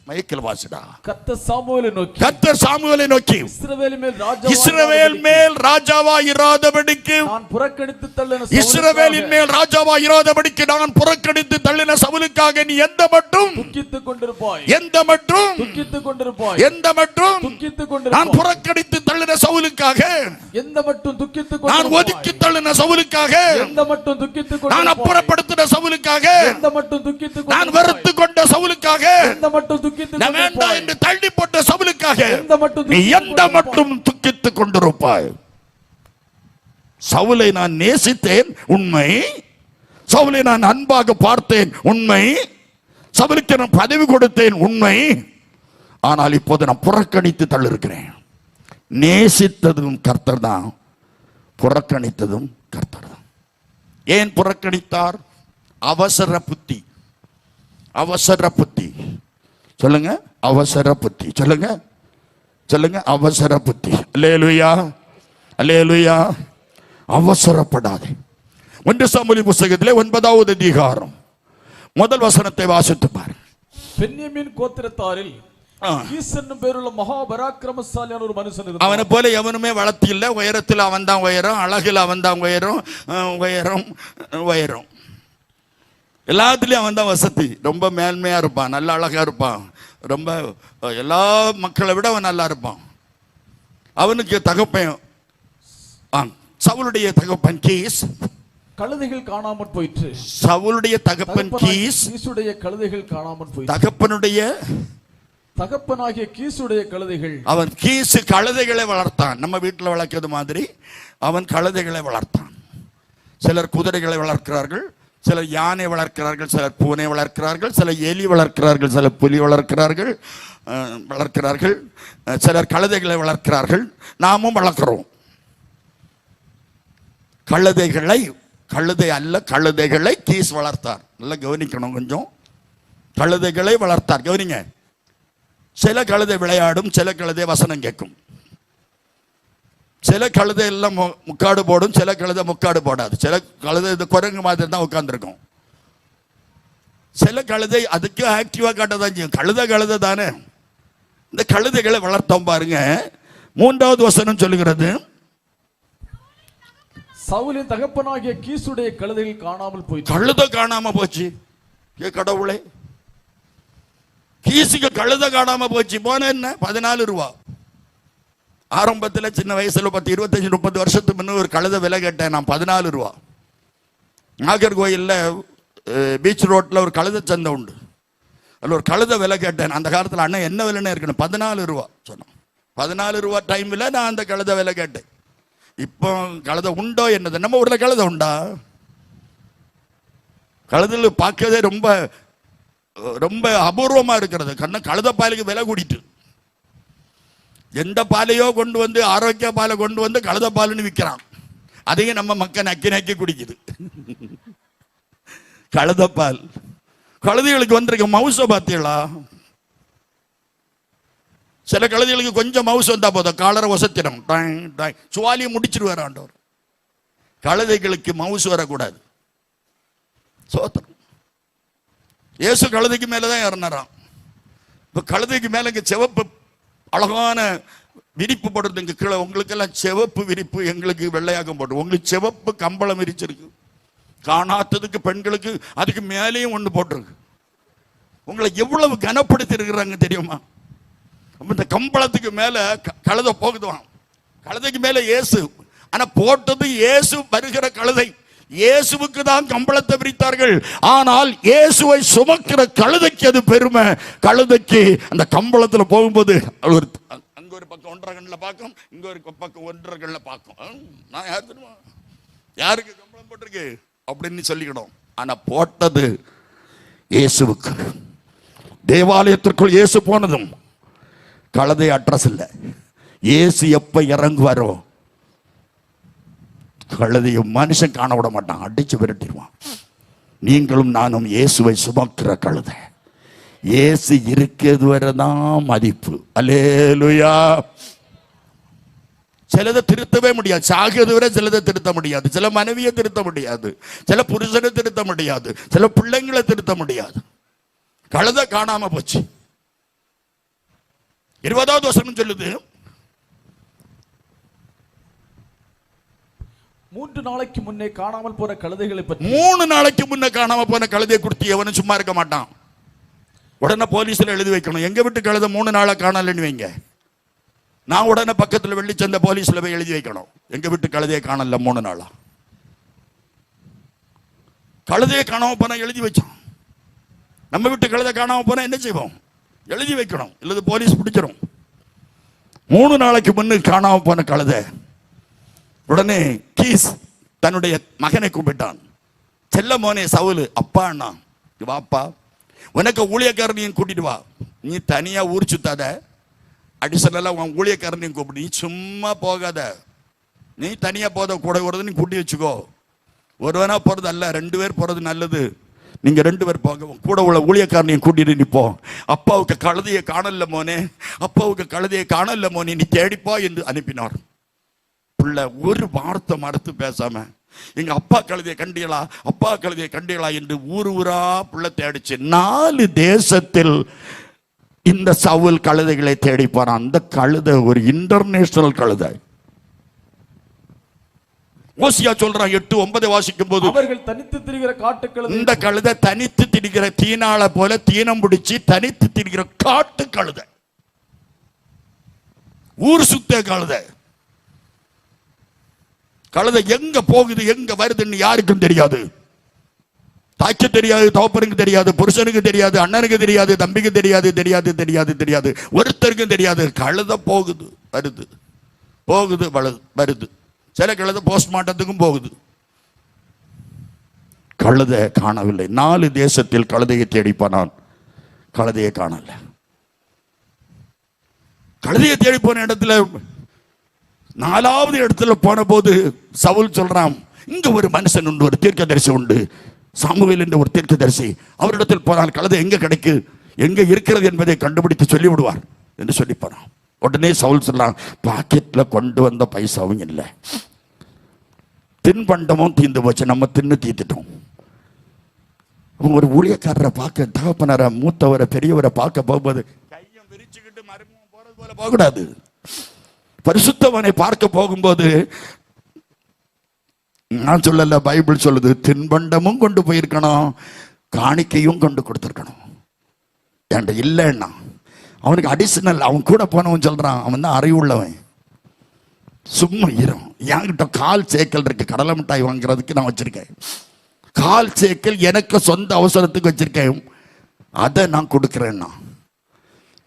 மைக்கேல் வாசிடா. கர்த்தர் சாமுவேலை நோக்கி இஸ்ரவேல் மேல் ராஜாவாய் இராதபடிக்கு நான் புறக்கணித்து தள்ளின இஸ்ரவேலின் மேல் ராஜாவாய் இராதபடிக்கு நான் புறக்கணித்து தள்ளின சவுலுக்காக நீ எந்த மட்டும் துக்கித்துக் கொண்டிருப்பாய். நான் புறக்கணித்து தள்ளின சவுலுக்காக நான் ஒதுக்கி தள்ளின சவுலுக்காக நான் அப்புறப்படுத்தின சவுலுக்காக நான் வெறுத்து கொண்ட சவுலுக்காக வேண்டாம் என்று தள்ளி போட்ட சவுலுக்காக நீ எந்த மட்டும் துக்கித்துக் கொண்டிருப்பாய். சவுலை நான் நேசித்தேன் உண்மை, சவுலை நான் அன்பாக பார்த்தேன் உண்மை, சவுலுக்கு நான் பதவி கொடுத்தேன் உண்மை. ஆனால் இப்போது நான் புறக்கணித்து தள்ளிருக்கிறேன். நேசித்ததும் கர்த்தர் தான், புறக்கணித்ததும் கர்த்தர் தான். ஏன் புறக்கணித்தார்? அவசர புத்தி. சொல்லுங்க, அவசர புத்தி. சொல்லுங்க அவசர புத்தி. அல்லேலூயா, அல்லேலூயா. அவசரப்படாதே. 1 சாமுவேல் புஸ்தகத்திலே 9வது அதிகாரம் முதல் வசனத்தை வாசித்து பார். பென்யமீன் கோத்திரத்தாரில் கீஸ் என்னும் பேருள்ள மகா பராக்கிரமசாலியான ஒரு மனுஷன் இருந்தான். அவனை போல எவனுமே வளர்த்தி இல்லை. உயரத்தில் அவன் தான் உயரம், அழகில் அவன் தான் உயரம், எல்லாத்துலேயும் அவன் தான் வசதி. ரொம்ப மேன்மையாக இருப்பான், நல்ல அழகாக இருப்பான், ரொம்ப எல்லா மக்களை விட அவன் நல்லா இருப்பான். அவனுக்கு தகப்பன் சவுலுடைய தகப்பன் கீஸ் கழுதைகள் காணாமற் போயிற்று. சவுலுடைய தகப்பன் கீசுடைய கழுதைகள் காணாமற் போயிற்று. தகப்பனாகிய கீசுடைய கழுதைகள். அவன் கீசு கழுதைகளை வளர்த்தான். நம்ம வீட்டில் வளர்க்கிறது மாதிரி அவன் கழுதைகளை வளர்த்தான். சிலர் குதிரைகளை வளர்க்கிறார்கள், சிலர் யானை வளர்க்கிறார்கள், சிலர் பூனை வளர்க்கிறார்கள், சிலர் எலி வளர்க்கிறார்கள், சிலர் புலி வளர்க்கிறார்கள், சிலர் கழுதைகளை வளர்க்கிறார்கள். நாமும் வளர்க்கிறோம். கழுதைகளை கீஸ் வளர்த்தார். நல்லா கவனிக்கணும் கொஞ்சம். கழுதைகளை வளர்த்தார். கவனிங்க. சில கழுதை விளையாடும், சில கழுதை வசனம் கேட்கும், சில கழுதை எல்லாம் முக்காடு போடும், சில கழுதை முக்காடு போடாது, சில கழுதை இந்த குரங்கு மாதிரி தான் உட்கார்ந்துருக்கும், சில கழுதை அதுக்கு ஆக்டிவா காட்டதான் செய்யும். கழுதை தானே. இந்த கழுதைகளை வளர்த்தோம் பாருங்க. 3வது வசனம் சொல்லுகிறது, சவுலின் தகப்பனாகிய கீசுடைய கழுதைகள் காணாமல் போயிற்று. கழுதை காணாம போச்சு. ஏ கடவுளே, கீசுக்கு கழுதை காணாம போச்சு. போன என்ன 14 ரூபா. ஆரம்பத்தில் சின்ன வயசுல 10, 25, 30 வருஷத்துக்கு முன்ன ஒரு கழுதை விலை கேட்டேன் நான். 14 ரூபா. நாகர்கோயில்ல பீச் ரோட்ல ஒரு கழுதை சந்தை உண்டு. அதில் ஒரு கழுதை விலை கேட்டேன். அந்த காலத்தில் அண்ணன் என்ன விலைன்னு இருக்கணும், 14 ரூபா சொன்னோம். 14 ரூபா டைம்ல நான் அந்த கழுதை விலை கேட்டேன். இப்போ கழுதை உண்டோ என்னது? நம்ம ஊர்ல கழுதை உண்டா? கழுதையில் பார்க்கறதே ரொம்ப ரொம்ப அபூர்வமா இருக்கிறது. கழுதை பாலுக்கு விலை கூடிட்டு, எந்த பாலையோ கொண்டு வந்து ஆரோக்கிய பாலை கொண்டு வந்து கழுதை பாலுன்னு விற்கிறான். அதையும் நம்ம மக்கள் நக்கி குடிக்குது. கழுதை பால். கழுதைகளுக்கு வந்திருக்க மவுச பார்த்தீங்களா? சில கழுதைகளுக்கு கொஞ்சம் மவுசு வந்தா போதும், காலரை வசத்திடும், சுவாலியை முடிச்சிருவார் ஆண்டவர். கழுதைகளுக்கு மவுசு வரக்கூடாது. சோத்திரம். இயேசு கழுதைக்கு மேலதான் ஏறினாராம். இப்ப கழுதைக்கு மேல இங்க சிவப்பு அழகான விரிப்பு போடுறது இங்க கீழே. உங்களுக்கு எல்லாம் சிவப்பு விரிப்பு, எங்களுக்கு வெள்ளையாக்கம் போட்டு, உங்களுக்கு சிவப்பு கம்பளம் விரிச்சிருக்கு. காணாததுக்கு பெண்களுக்கு அதுக்கு மேலேயும் ஒண்ணு போட்டிருக்கு. உங்களை எவ்வளவு கனப்படுத்தி இருக்கிறாங்க தெரியுமா? இந்த கம்பளத்துக்கு மேல கழுதை போகுதுவான். கழுதைக்கு மேல இயேசு, ஆனா போட்டது இயேசு வருகிற கழுதை. இயேசுவுக்கு தான் கம்பளத்தை விரித்தார்கள். ஆனால் இயேசுவை சுமக்கிற கழுதைக்கு அது பெருமை. கழுதைக்கு அந்த கம்பளத்துல போகும்போது அங்க ஒரு பக்கம் 1.5 கண்ணுல பார்க்கும், இங்க ஒரு பக்கம் 1.5 கண்ணுல பார்க்கும். நான் யார் தெரியுமா? யாருக்கு கம்பளம் போட்டிருக்கு அப்படின்னு சொல்லிக்கணும். ஆனா போட்டது இயேசுவுக்கு. தேவாலயத்திற்குள் இயேசு போனதும் கழுதை அட்ரஸ் இல்லை. இயேசு எப்ப இறங்குவாரோ கழுதைய மனுஷன் காண விட மாட்டான், அடிச்சு விரட்டிடுவான். நீங்களும் நானும் இயேசுவை சுமக்கிற கழுதை. இயேசு இருக்கிறது வரைதான் மதிப்பு. அல்லேலூயா. சிலதை திருத்தவே முடியாது. சாகிறது வரை சிலதை திருத்த முடியாது. சில மனைவியை திருத்த முடியாது, சில புருஷனை திருத்த முடியாது, சில பிள்ளைங்களை திருத்த முடியாது. கழுதை காணாம போச்சு. 20வது வசனம் சொல்லுது, 3 நாளைக்கு முன்னே காணாமல் போன கழுதைகளை பற்றி. 3 நாளைக்கு முன்னே காணாம போன கழுதையை குறித்து எவனும் சும்மா இருக்க மாட்டான். உடனே போலீஸ்ல எழுதி வைக்கணும். எங்க விட்டு கழுதை 3 நாளா காணலன்னு வைங்க, நான் உடனே பக்கத்துல வெள்ளிச்சந்த போலீஸ்ல போய் எழுதி வைக்கணும், எங்க விட்டு கழுதையை காணல 3 நாளா. கழுதையை காணாம போனா எழுதி வச்சோம். நம்ம விட்டு கழுதை காணாம போனா என்ன செய்வோம்? எழுதி வைக்கணும், இல்லது போலீஸ் பிடிச்சிடும். 3 நாளைக்கு முன்னு காணாம போன கழுதை. உடனே கீஸ் தன்னுடைய மகனை கூப்பிட்டான். செல்ல மோனே சவுலு, அப்பா அண்ணா வாப்பா, உனக்கு ஊழியக்காரனையும் கூட்டிட்டு வா. நீ தனியா ஊர் சுத்தாத, அடிஷனலா உன் ஊழியக்காரனையும் கூப்பிட்டு, நீ சும்மா போகாத. நீ தனியா போத, கூட வருது நீ கூட்டி வச்சுக்கோ. ஒருவனா போறது அல்ல, 2 பேர் போறது நல்லது. நீங்க 2 பேர் போக, கூட உள்ள ஊழியக்காரனையும் கூட்டிட்டு நிப்போம். அப்பாவுக்கு கழுதையை காணல மோனே, அப்பாவுக்கு கழுதையை காணல மோனே, நீ தேடிப்போ என்று அனுப்பினார். பிள்ளை ஒரு வார்த்தை மறுத்து பேசாம, எங்க அப்பா கழுதையை கண்டீங்களா, அப்பா கழுதையை கண்டீங்களா என்று ஊர் ஊரா பிள்ளை தேடிச்சு. 4 தேசத்தில் இந்த சவுல் கழுதைகளை தேடி போறான். அந்த கழுதை ஒரு இன்டர்நேஷனல் கழுதை. ஓசியா சொல்றான் 8:9 வாசிக்கும் போது, அவர்கள் தனித்து திரிகிற காட்டு கழுதை. இந்த கழுதை தனித்து திரிகிற தீனாள போல தீனம் பிடிச்சி தனித்து திரிகிற காட்டு கழுதை, ஊர் சுத்த கழுதை. கழுதை எங்க போகுது எங்க வருதுன்னு யாருக்கும் தெரியாது. தாய்க்கு தெரியாது, தோப்பனுக்கு தெரியாது, புருஷனுக்கு தெரியாது, அண்ணனுக்கு தெரியாது, தம்பிக்கு தெரியாது, தெரியாது தெரியாது தெரியாது, ஒருத்தருக்கும் தெரியாது. கழுதை போகுது வருது, போகுது வருது. சில கழுதை போஸ்ட்மார்ட்டத்துக்கும் போகுது. கழுதை காணவில்லை. 4 தேசத்தில் கழுதையை தேடி போனான், கழுதையை காணல. கழுதையை தேடி போன இடத்துல 4வது இடத்துல போன போது சவுல் சொல்றான், இங்க ஒரு மனுஷன் உண்டு, ஒரு தீர்க்கதரிசி உண்டு, சாமுவேல் என்ற ஒரு தீர்க்கதரிசி. அவரிடத்தில் போனால் கழுதை எங்க கிடைக்கு, எங்க இருக்கிறது என்பதை கண்டுபிடித்து சொல்லி விடுவார் என்று சொல்லி போனான். உடனே சவுல் சொல்றான், பாக்கெட்ல கொண்டு வந்த பைசாவும் இல்லை, தின்பண்டமும் தீர்ந்து போச்சு, நம்ம தின்னு தீர்த்துட்டோம். ஒரு ஊழியக்காரரை பார்க்க, தகப்பனரை, மூத்தவரை, பெரியவரை பார்க்க போகும்போது கையை விரிச்சுக்கிட்டு மறுமுகம் போறது போல போகக்கூடாது. பரிசுத்தவனை பார்க்க போகும்போது, நான் சொல்லல, பைபிள் சொல்லுது, தின்பண்டமும் கொண்டு போயிருக்கணும், காணிக்கையும் கொண்டு கொடுத்துருக்கணும். என்கிட்ட இல்லைன்னா அவனுக்கு அடிஷனல், அவன் கூட போனவன் சொல்றான், அவன் தான் அறிவுள்ளவன். சும்மா இரும், என்கிட்ட 1/4 சேக்கல் இருக்கு, கடலை மிட்டாய் வாங்குறதுக்கு நான் வச்சிருக்கேன். 1/4 சேக்கல் எனக்கு சொந்த அவசரத்துக்கு வச்சிருக்கேன், அதை நான் கொடுக்குறேன்னா.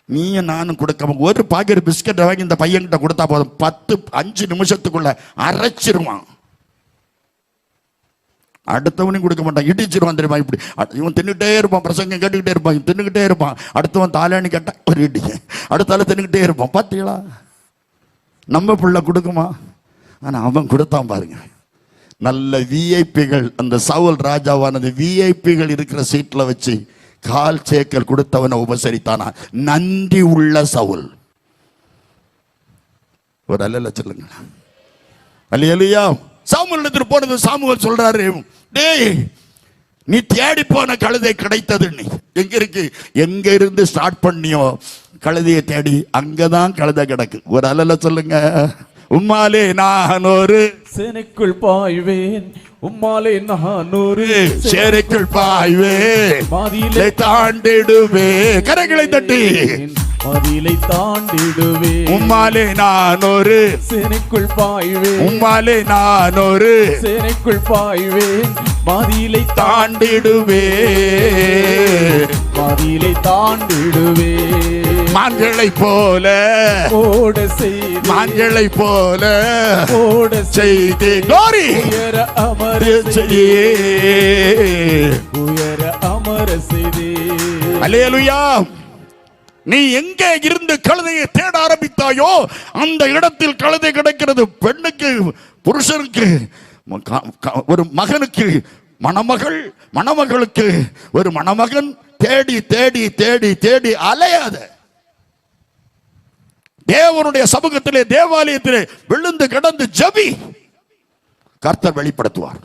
நீயும் நானும் கொடுக்க, ஒரு பாக்கெட் பிஸ்கட் வாங்கி இந்த பையன்கிட்ட கொடுத்தா போதும், 5 நிமிஷத்துக்குள்ள அரைச்சிருவான். அடுத்தவனையும் கொடுக்க மாட்டான், இடிச்சிருவான் தெரியுமா. இப்படி இவன் தின்னுகிட்டே இருப்பான், பிரசங்கம் கேட்டுக்கிட்டே இருப்பான், தின்னுக்கிட்டே இருப்பான். அடுத்தவன் தாலானி கேட்டா ஒரு இடிக்க, அடுத்தால தின்னுக்கிட்டே இருப்பான். பார்த்தீங்களா, நம்ம பிள்ளை கொடுக்குமா? ஆனா அவன் கொடுத்தான் பாருங்க. நல்ல விஐபிகள், அந்த சவுல் ராஜாவானது விஐபிகள் இருக்கிற சீட்ல வச்சு 1/4 சேக்கல் கொடுத்தவனை உபசரித்தானா. நன்றி உள்ள சவுல். ஒரு அல்ல சொல்லுங்க, அல்லேலூயா. சாமுவேல் இடத்துல போனது, சாமுவேல் சொல்றாரு, டேய் நீ தேடி போன கழுதை கிடைத்தது. நீ எங்க இருக்கு? எங்க இருந்து ஸ்டார்ட் பண்ணியோ கழுதையை தேடி அங்கதான் கழுதை கிடக்கு. ஒரு அலல சொல்லுங்க. உம்மாலே நான் ஒரு சேனைக்குள் பாய்வேன், உம்மாலே நான் ஒரு சேனைக்குள் பாய்வேன், பாதியிலே தாண்டிடுவே. கரங்களை தட்டி பாதியிலே தாண்டிடுவேன். உம்மாலே நான் ஒரு சேனைக்குள் பாய்வேன், உம்மாலே நான் ஒரு சேனைக்குள் பாய்வேன், பாதியிலே தாண்டிடுவே. பாதியிலே தாண்டிடுவேன். மான்களை போல ஓட செய்து, மான்களை போல ஓட செய்து glory உயர அமர செய்யே. உயர அமர செய்தே. அல்லேலூயா. நீ எங்கே இருந்து கழுதையை தேட ஆரம்பித்தாயோ அந்த இடத்தில் கழுதை கிடைக்கிறது. பெண்ணுக்கு, புருஷனுக்கு, ஒரு மகனுக்கு மணமகள், மணமகளுக்கு ஒரு மணமகன். தேடி தேடி தேடி தேடி அலையாத. தேவனுடைய சமூகத்திலே, தேவாலயத்திலே விழுந்து கிடந்து ஜெபி. கர்த்தர் வெளிப்படுத்துவார்,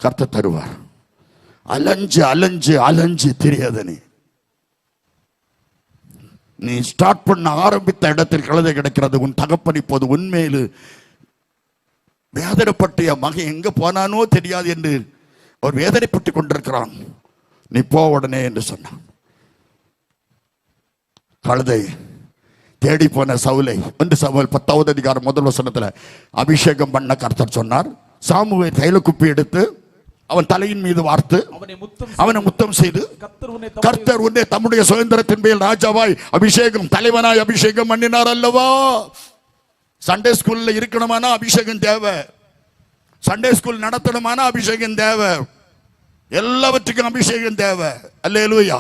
கர்த்தர் தருவார். அலைஞ்சு அலைஞ்சு அலைஞ்சு தெரியாத நீ ஸ்டார்ட் பண்ண ஆரம்பித்த இடத்தில் கழுதை கிடைக்கிறது. உன் தகப்பன் இப்போது உண்மையில் வேதனைப்பட்டிய மகன் எங்க போனானோ தெரியாது என்று அவர் வேதனைப்பட்டு கொண்டிருக்கிறான். நீ போ உடனே என்று சொன்னான். கழுதை தேடி போன சவுலை 1 சாமுவேல் 10வது அதிகாரம் 1 வசனத்துல அபிஷேகம் பண்ண கர்த்தர் சொன்னார். சாமுவேல் தைல குப்பி எடுத்து அவன் தலையின் மீது வார்த்து அவனை முத்தம் செய்து, கர்த்தர் உன்னை தம்முடைய சுதந்திரத்தின் மேல் ராஜாவாய் அபிஷேகம், தலைவனாய் அபிஷேகம் பண்ணினார் அல்லவா. சண்டே ஸ்கூல்ல இருக்கணுமானா அபிஷேகம் தேவை. சண்டே ஸ்கூல் நடத்தணுமானா அபிஷேகம் தேவை. எல்லாவற்றுக்கும் அபிஷேகம் தேவை. அல்லேலூயா.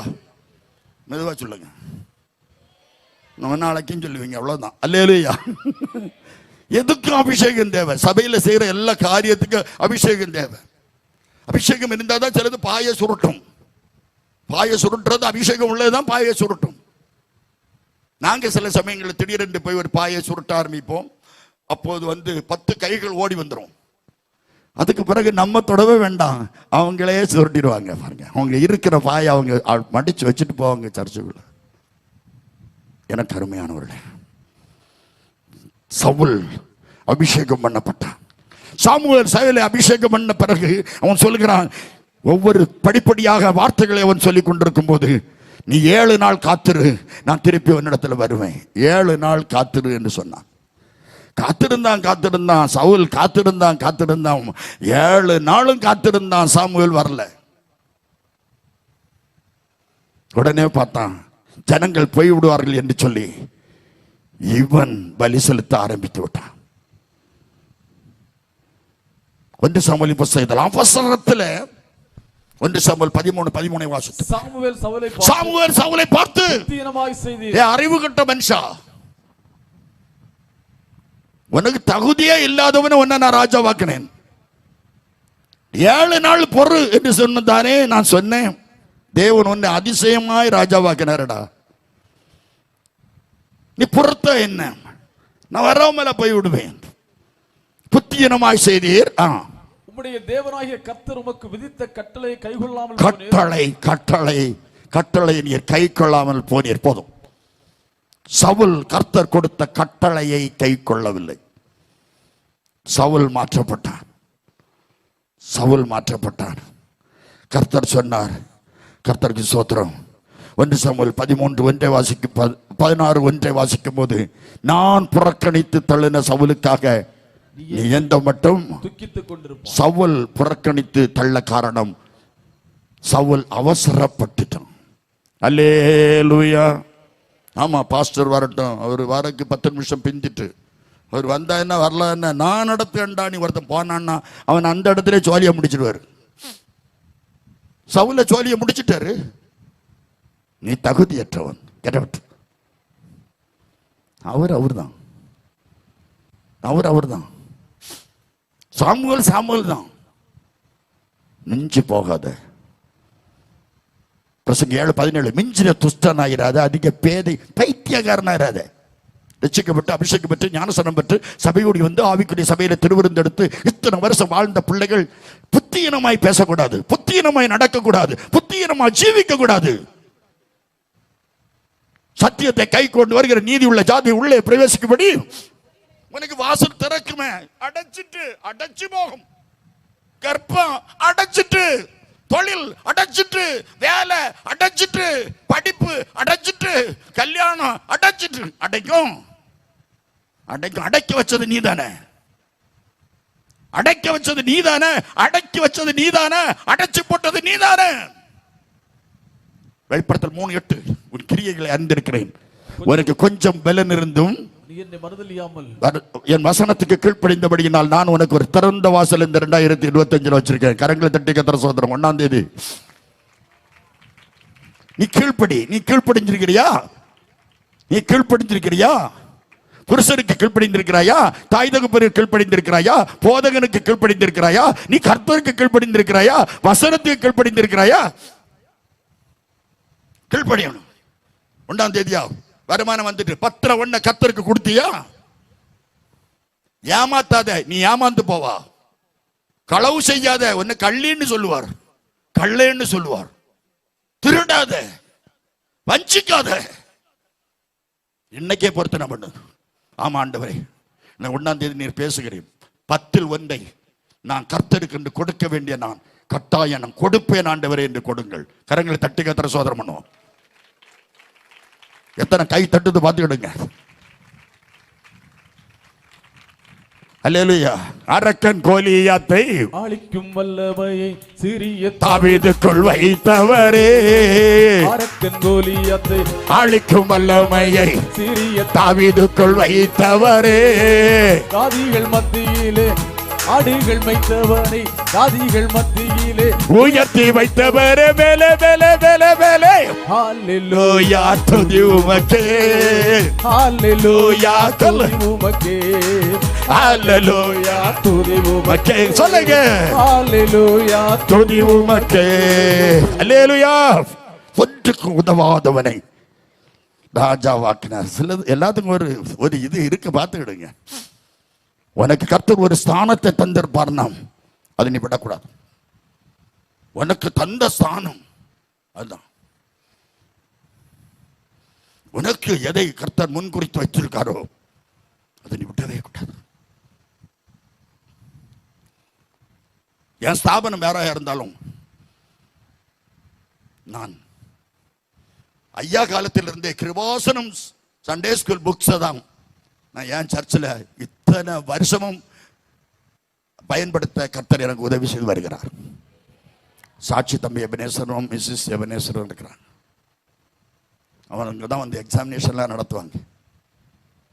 மெதுவா சொல்லுங்க, நம்ம நாளைக்கும் சொல்லுவீங்க, அவ்வளவுதான். அல்லேலூயா. எதுக்கும் அபிஷேகம் தேவை. சபையில செய்யற எல்லா காரியத்துக்கும் அபிஷேகம் தேவை. அபிஷேகம் இருந்தால் தான் சிலது பாய சுருட்டும். பாய சுருட்டுறது அபிஷேகம் உள்ளதுதான் பாய சுருட்டும். நாங்க சில சமயங்களில் திடீரென்று போய் ஒரு பாயை சுருட்ட ஆரம்பிப்போம். அப்போது 10 கைகள் ஓடி வந்துடும். அதுக்கு பிறகு நம்ம தொடவே வேண்டாம், அவங்களே சுருட்டிடுவாங்க. பாருங்க, அவங்க இருக்கிற பாயை அவங்க மடிச்சு வச்சுட்டு போவாங்க சர்ச்சுக்குள்ள. எனக்கு அருமையானவர்களே, சவுல் அபிஷேகம் பண்ணப்பட்டான். சாமுவேல் சவுலை அபிஷேகம் பண்ண பிறகு அவன் சொல்லுகிறான், ஒவ்வொரு படிப்படியாக வார்த்தைகளை அவன் சொல்லிக் கொண்டிருக்கும் போது, நீ 7 நாள் காத்திரு, நான் திருப்பி உன்னிடத்தில் வருவேன். 7 நாள் காத்திரு என்று சொன்னான். காத்திருந்தான் சவுல், காத்திருந்தான் 7 நாளும் காத்திருந்தான். சாமுவேல் வரல. உடனே பார்த்தான், ஜனங்கள் போய் விடுவார்கள் என்று சொல்லி இவன் பலி செலுத்த ஆரம்பித்து விட்டான். 1 சாமுவேல் புத்தகத்தில் அவசரத்தில் 1 சாமுவேல் 13:13 வாசித்து, சாமுவேல் சவுலை பார்த்து, அறிவு கட்ட மனுஷா, உனக்கு தகுதியே இல்லாதவன உன்னை நான் ராஜாவாக்கினேன். 7 நாள் பொறு என்று சொன்னதானே நான் சொன்னேன். தேவன் உன்னை அதிசயமாய் ராஜாவாக்கினாரடா. நீ பொறுத்த என்ன, நான் வராமல போய் விடுவேன். புத்தியனமாய் செய்தீர். உம்முடைய தேவனாகிய கர்த்தர் உமக்கு விதித்த கட்டளையை கைக்கொள்ளாமல் கட்டளை நீர் கைக்கொள்ளாமல் போனீர். போதும். சவுல் கர்த்தர் கொடுத்த கட்டளையை கை கொள்ளவில்லை. சவுல் மாற்றப்பட்டான். கர்த்தர் சொன்னார், கர்த்தருக்கு ஸ்தோத்திரம். 1 சாமுவேல் 13:1 வாசிக்கும் 16:1 வாசிக்கும் போது, நான் புறக்கணித்து தள்ளின சவுலுக்காக நீ எந்த மட்டும் சவுல் புறக்கணித்து தள்ள காரணம், சவுல் அவசரப்பட்டுட்டான். அல்லேலூயா. ஆமா, பாஸ்டர் வரட்டும், அவர் வரக்கு 10 நிமிஷம் பிந்திட்டு அவர் வந்தா என்ன வரல என்ன, நான் நடத்தேன்டா நீ ஒருத்தன் போனான்னா அவன் அந்த இடத்துல ஜோலியை முடிச்சிடுவார். சவுல ஜோலியை முடிச்சிட்டாரு. நீ தகுதியற்றவன், கெட்டவன். அவர் தான். சாமுவேல் தான். மிஞ்சி போகாத. பிரசங்க 7:17, மிஞ்சின துஷ்டனாயிராத, அதிக பேதை பைத்தியக்காரனாயிராத. ரட்சிக்கப்பட்டு அபிஷேகம் பெற்று ஞானசனம் பெற்று சபையோடி ஆவிக்குரிய சபையில திருவிருந்தெடுத்து இத்தனை வருஷம் வாழ்ந்த பிள்ளைகள் புத்தியனமாய் பேசக்கூடாது. புத்தி புத்தியீனமாய் நடக்க கூடாது, புத்தியீனமாய் ஜீவிக்க கூடாது. சத்தியத்தை கை கொண்டு வருகிற நீதி உள்ள ஜாதி உள்ளே பிரவேசிக்கும்படி உனக்கு வாசல் திறக்குமே. அடைச்சு போகும். கர்ப்பம் அடைச்சிட்டு, தொழில் அடைச்சிட்டு, வேலை அடைச்சிட்டு, படிப்பு அடைச்சிட்டு, கல்யாணம் அடைச்சிட்டு, அடைக்கும். அடைக்க வச்சது நீதானே, அடைக்க வச்சது நீதானே, அடக்கி வச்சது நீதானே, அடைச்சு போட்டது நீதானே. வெளிப்படுத்தல் 3:8 உன் கிரியைகளை அறிந்திருக்கிறேன், உனக்கு கொஞ்சம் பலன் இருந்தும் என் வசனத்துக்கு கீழ்ப்படிந்தபடியினால் நான் உனக்கு ஒரு திறந்த வாசல் இந்த 2025 வச்சிருக்கேன். கரங்களை தட்டி கத்திர சோதரம் 1ஆம் தேதி நீ கீழ்ப்படிஞ்சிருக்கிறியா? நீ கீழ்ப்படிஞ்சிருக்கிறியா? புருஷனுக்கு கீழ்ப்படிந்திருக்கிறாயா? தாய் தகப்பனுக்கு கீழ்ப்படிந்திருக்கிறாயா? போதகனுக்கு கீழ்ப்படிந்திருக்கிறாயா? நீ கர்த்தருக்கு கீழ்ப்படிந்திருக்கிறாயா? வசனத்துக்கு கீழ்ப்படிந்திருக்கிறாயா? கீழ்ப்படியணும். 1ஆம் தேதியா வருமானம் வந்துட்டு 10 கர்த்தருக்கு கொடுத்தியா? ஏமாத்தாத, நீ ஏமாந்து போவா. களவு செய்யாத, உன்னை கள்ளின்னு சொல்லுவார், கள்ளேன்னு சொல்லுவார். திருடாத, வஞ்சிக்காத. இன்னைக்கே பொருத்தனை பண்ணு. ஆமா ஆண்டவரே, நான் 1ஆம் தேதி நீர் பேசுகிறேன், 10 ஒன்றை நான் கர்த்தருக்கு என்று கொடுக்க வேண்டிய நான் கட்டாயம் நான் கொடுப்பேன் ஆண்டவரே என்று கொடுங்கள். கரங்களை தட்டி கத்திர சோதரம் பண்ணுவோம். எத்தனை கை தட்டுது பார்த்துக்கிடுங்க. அல்லேலூயா. அரக்கன் கோலியாத்தை அழிக்கும் வல்லமையை சிறிய தாவீதுக்குள் வைத்தவரே, அரக்கன் கோலியாத்தை அழிக்கும் வல்லமையை சிறிய தாவீதுக்குள் வைத்தவரே, தாதிகள் மத்தியிலே ஆடுகள் வைத்தவனை தாதிகள் மத்தியிலே உயர்த்தி வைத்தவரே, மேலே மேலே மேலே மேலே. ஹல்லேலூயா துதி உமக்கே, ஹல்லேலூயா துதி உமக்கே, ஹல்லேலூயா துதி உமக்கே. சொல்லுங்க, ஹல்லேலூயா துதி உமக்கே. அல்லேலூயா. ஒன்றுக்கு உதவாதவனை ராஜாவாக்கினார். சிலது எல்லாத்துக்கும் ஒரு இது இருக்கு, பார்த்துக்கிடுங்க. உனக்கு கர்த்தர் ஒரு ஸ்தானத்தை தந்திருப்பார்னா அது நீ விடக்கூடாது. உனக்கு தந்த ஸ்தானம் அதுதான். உனக்கு எதை கர்த்தர் முன்குறித்து வச்சிருக்காரோ அதை நீ விட்டவே கூடாது. என் ஸ்தாபனம் வேற இருந்தாலும் நான் ஐயா காலத்திலிருந்தே கிருபாசனம் சண்டே ஸ்கூல் புக்ஸை தான் நான் என் சர்ச்சில் இத்தனை வருஷமும் பயன்படுத்த கர்த்தர் எனக்கு உதவி செய்து வருகிறார். சாட்சி தம்பி எபனேஸ்வரம், மிஸ்ஸஸ் எபனேஸ்வரம் இருக்கிறாங்க. அவங்க தான் வந்து எக்ஸாமினேஷன்லாம் நடத்துவாங்க.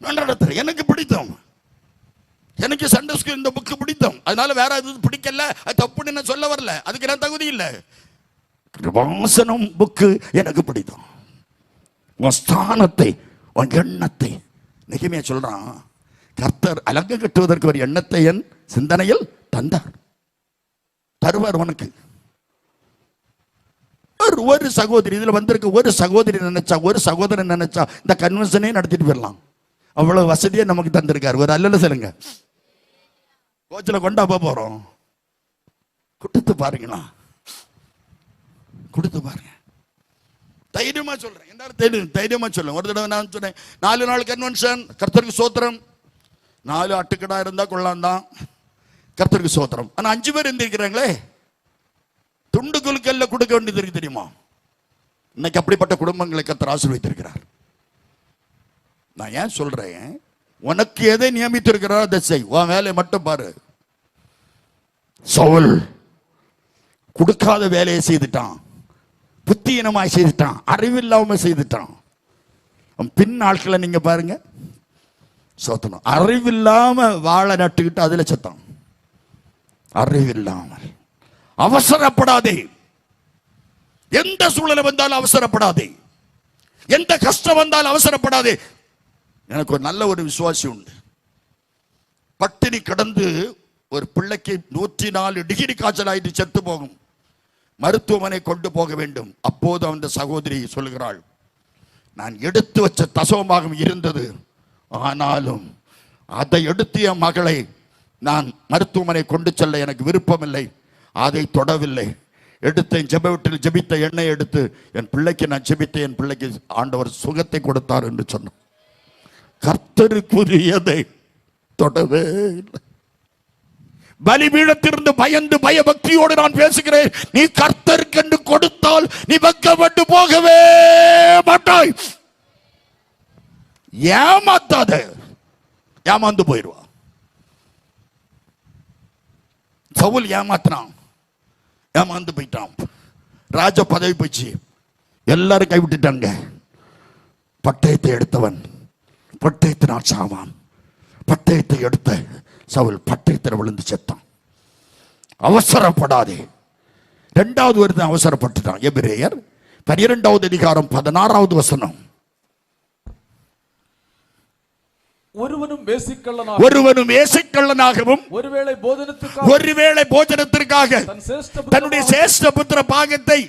நான் நடத்துறேன், எனக்கு பிடித்தம். எனக்கு சண்டே ஸ்கூல் இந்த புக்கு பிடித்தம். அதனால வேற எதுவும் பிடிக்கல, அது தப்புன்னு நான் சொல்ல வரல, அதுக்கு நான் தகுதி இல்லை. கிருபாசனம் புக்கு எனக்கு பிடித்தம். உன் ஸ்தானத்தை, உன் எண்ணத்தை நெகேமியா சொல்றான், கர்த்தர் அலங்க கட்டுவதற்கு ஒரு எண்ணத்தை என் சிந்தனையில் தந்தார், தருவார் உனக்கு. ஒரு சகோதரி இதுல வந்திருக்க ஒரு சகோதரி நினைச்சா, ஒரு சகோதரன் நினைச்சா இந்த கன்வென்ஷனே நடத்திட்டு போயிடலாம். அவ்வளவு வசதியை நமக்கு தந்திருக்காரு. ஒரு அல்லல சொல்லுங்க. கோச்சில் கொண்டா போறோம், கொடுத்து பாருங்களா, கொடுத்து பாருங்க. தைரியமா சொல்றேன், எல்லாரும் தைரியமா சொல்லுங்க. ஒரு தடவை நான் சொன்னேன், 4 நாள் கன்வென்ஷன், கர்த்தருக்கு சோத்திரம். 4 ஆட்டுக்கடா இருந்தா கொள்ளலாம் தான், கர்த்தருக்கு சோத்திரம். ஆனா 5 பேர் இருந்திருக்கிறாங்களே, துண்டு குலுக்கல்ல கொடுக்க வேண்டியது இருக்கு தெரியுமா? இன்னைக்கு அப்படிப்பட்ட குடும்பங்களை கர்த்தர் ஆசீர்வதித்திருக்கிறார். நான் ஏன் சொல்றேன், உனக்கு எதை நியமித்திருக்கிறாரோ அதை செய், உன் வேலையை மட்டும் பாரு. சவுல் கொடுக்காத வேலையை செய்துட்டான், புத்தியினமாய் செய்துட்டான், அறிவில்லாம செய்துட்டான். பின் நாட்களை நீங்க பாருங்க, சோத்தனம். அறிவில்லாம வாழை நட்டுக்கிட்டு அதுல சத்தம். அறிவில்லாமல் அவசரப்படாதே. எந்த சூழலை வந்தாலும் அவசரப்படாதே, எந்த கஷ்டம் வந்தாலும் அவசரப்படாதே. எனக்கு ஒரு நல்ல ஒரு விசுவாசி உண்டு. பட்டினி கடந்து ஒரு பிள்ளைக்கு 104 டிகிரி காய்ச்சல் ஆயிட்டு செத்து போகும், மருத்துவமனை கொண்டு போக வேண்டும். அப்போது அந்த சகோதரி சொல்கிறாள், நான் எடுத்து வச்ச தசமபாகம் இருந்தது, ஆனாலும் அதை எடுத்து என் மகளை நான் மருத்துவமனை கொண்டு செல்ல எனக்கு விருப்பமில்லை, அதை தொடவில்லை. எடுத்தேன், ஜெப வீட்டில் ஜெபித்த எண்ணெய் எடுத்து என் பிள்ளைக்கு நான் ஜெபித்தேன், என் பிள்ளைக்கு ஆண்டவர் சுகத்தை கொடுத்தார் என்று சொன்னார். கர்த்தருக்குரியதை தொடவே இல்லை. பலிபீடத்திலிருந்து பயந்து பயபக்தியோடு நான் பேசுகிறேன். நீ கர்த்தருக்கு கொடுத்தால் நீ வெட்கப்பட்டு போகவே மாட்டாய். ஏமாத்தாத, ஏமாந்து போயிடுவா. சவுல் ஏமாத்தினான், ஏமாந்து போயிட்டான். ராஜ பதவி போச்சு, எல்லாரும் கைவிட்டுட்டாங்க. பட்டயத்தை எடுத்தவன் பட்டயத்தினால் சாவான். பட்டயத்தை எடுத்த சவுல் பட்டயத்தில் விழுந்து செத்தான். அவசரப்படாதே. இரண்டாவது வருடம் அவசரப்பட்டுட்டான். எபிரேயர் 12வது அதிகாரம் 16வது வசனம். ஒருவனும் வேசிக்கள்ளனாகவும் ஒருவேளை போஜனத்திற்காக தன்னுடைய சேஷ்ட புத்திர பாகத்தை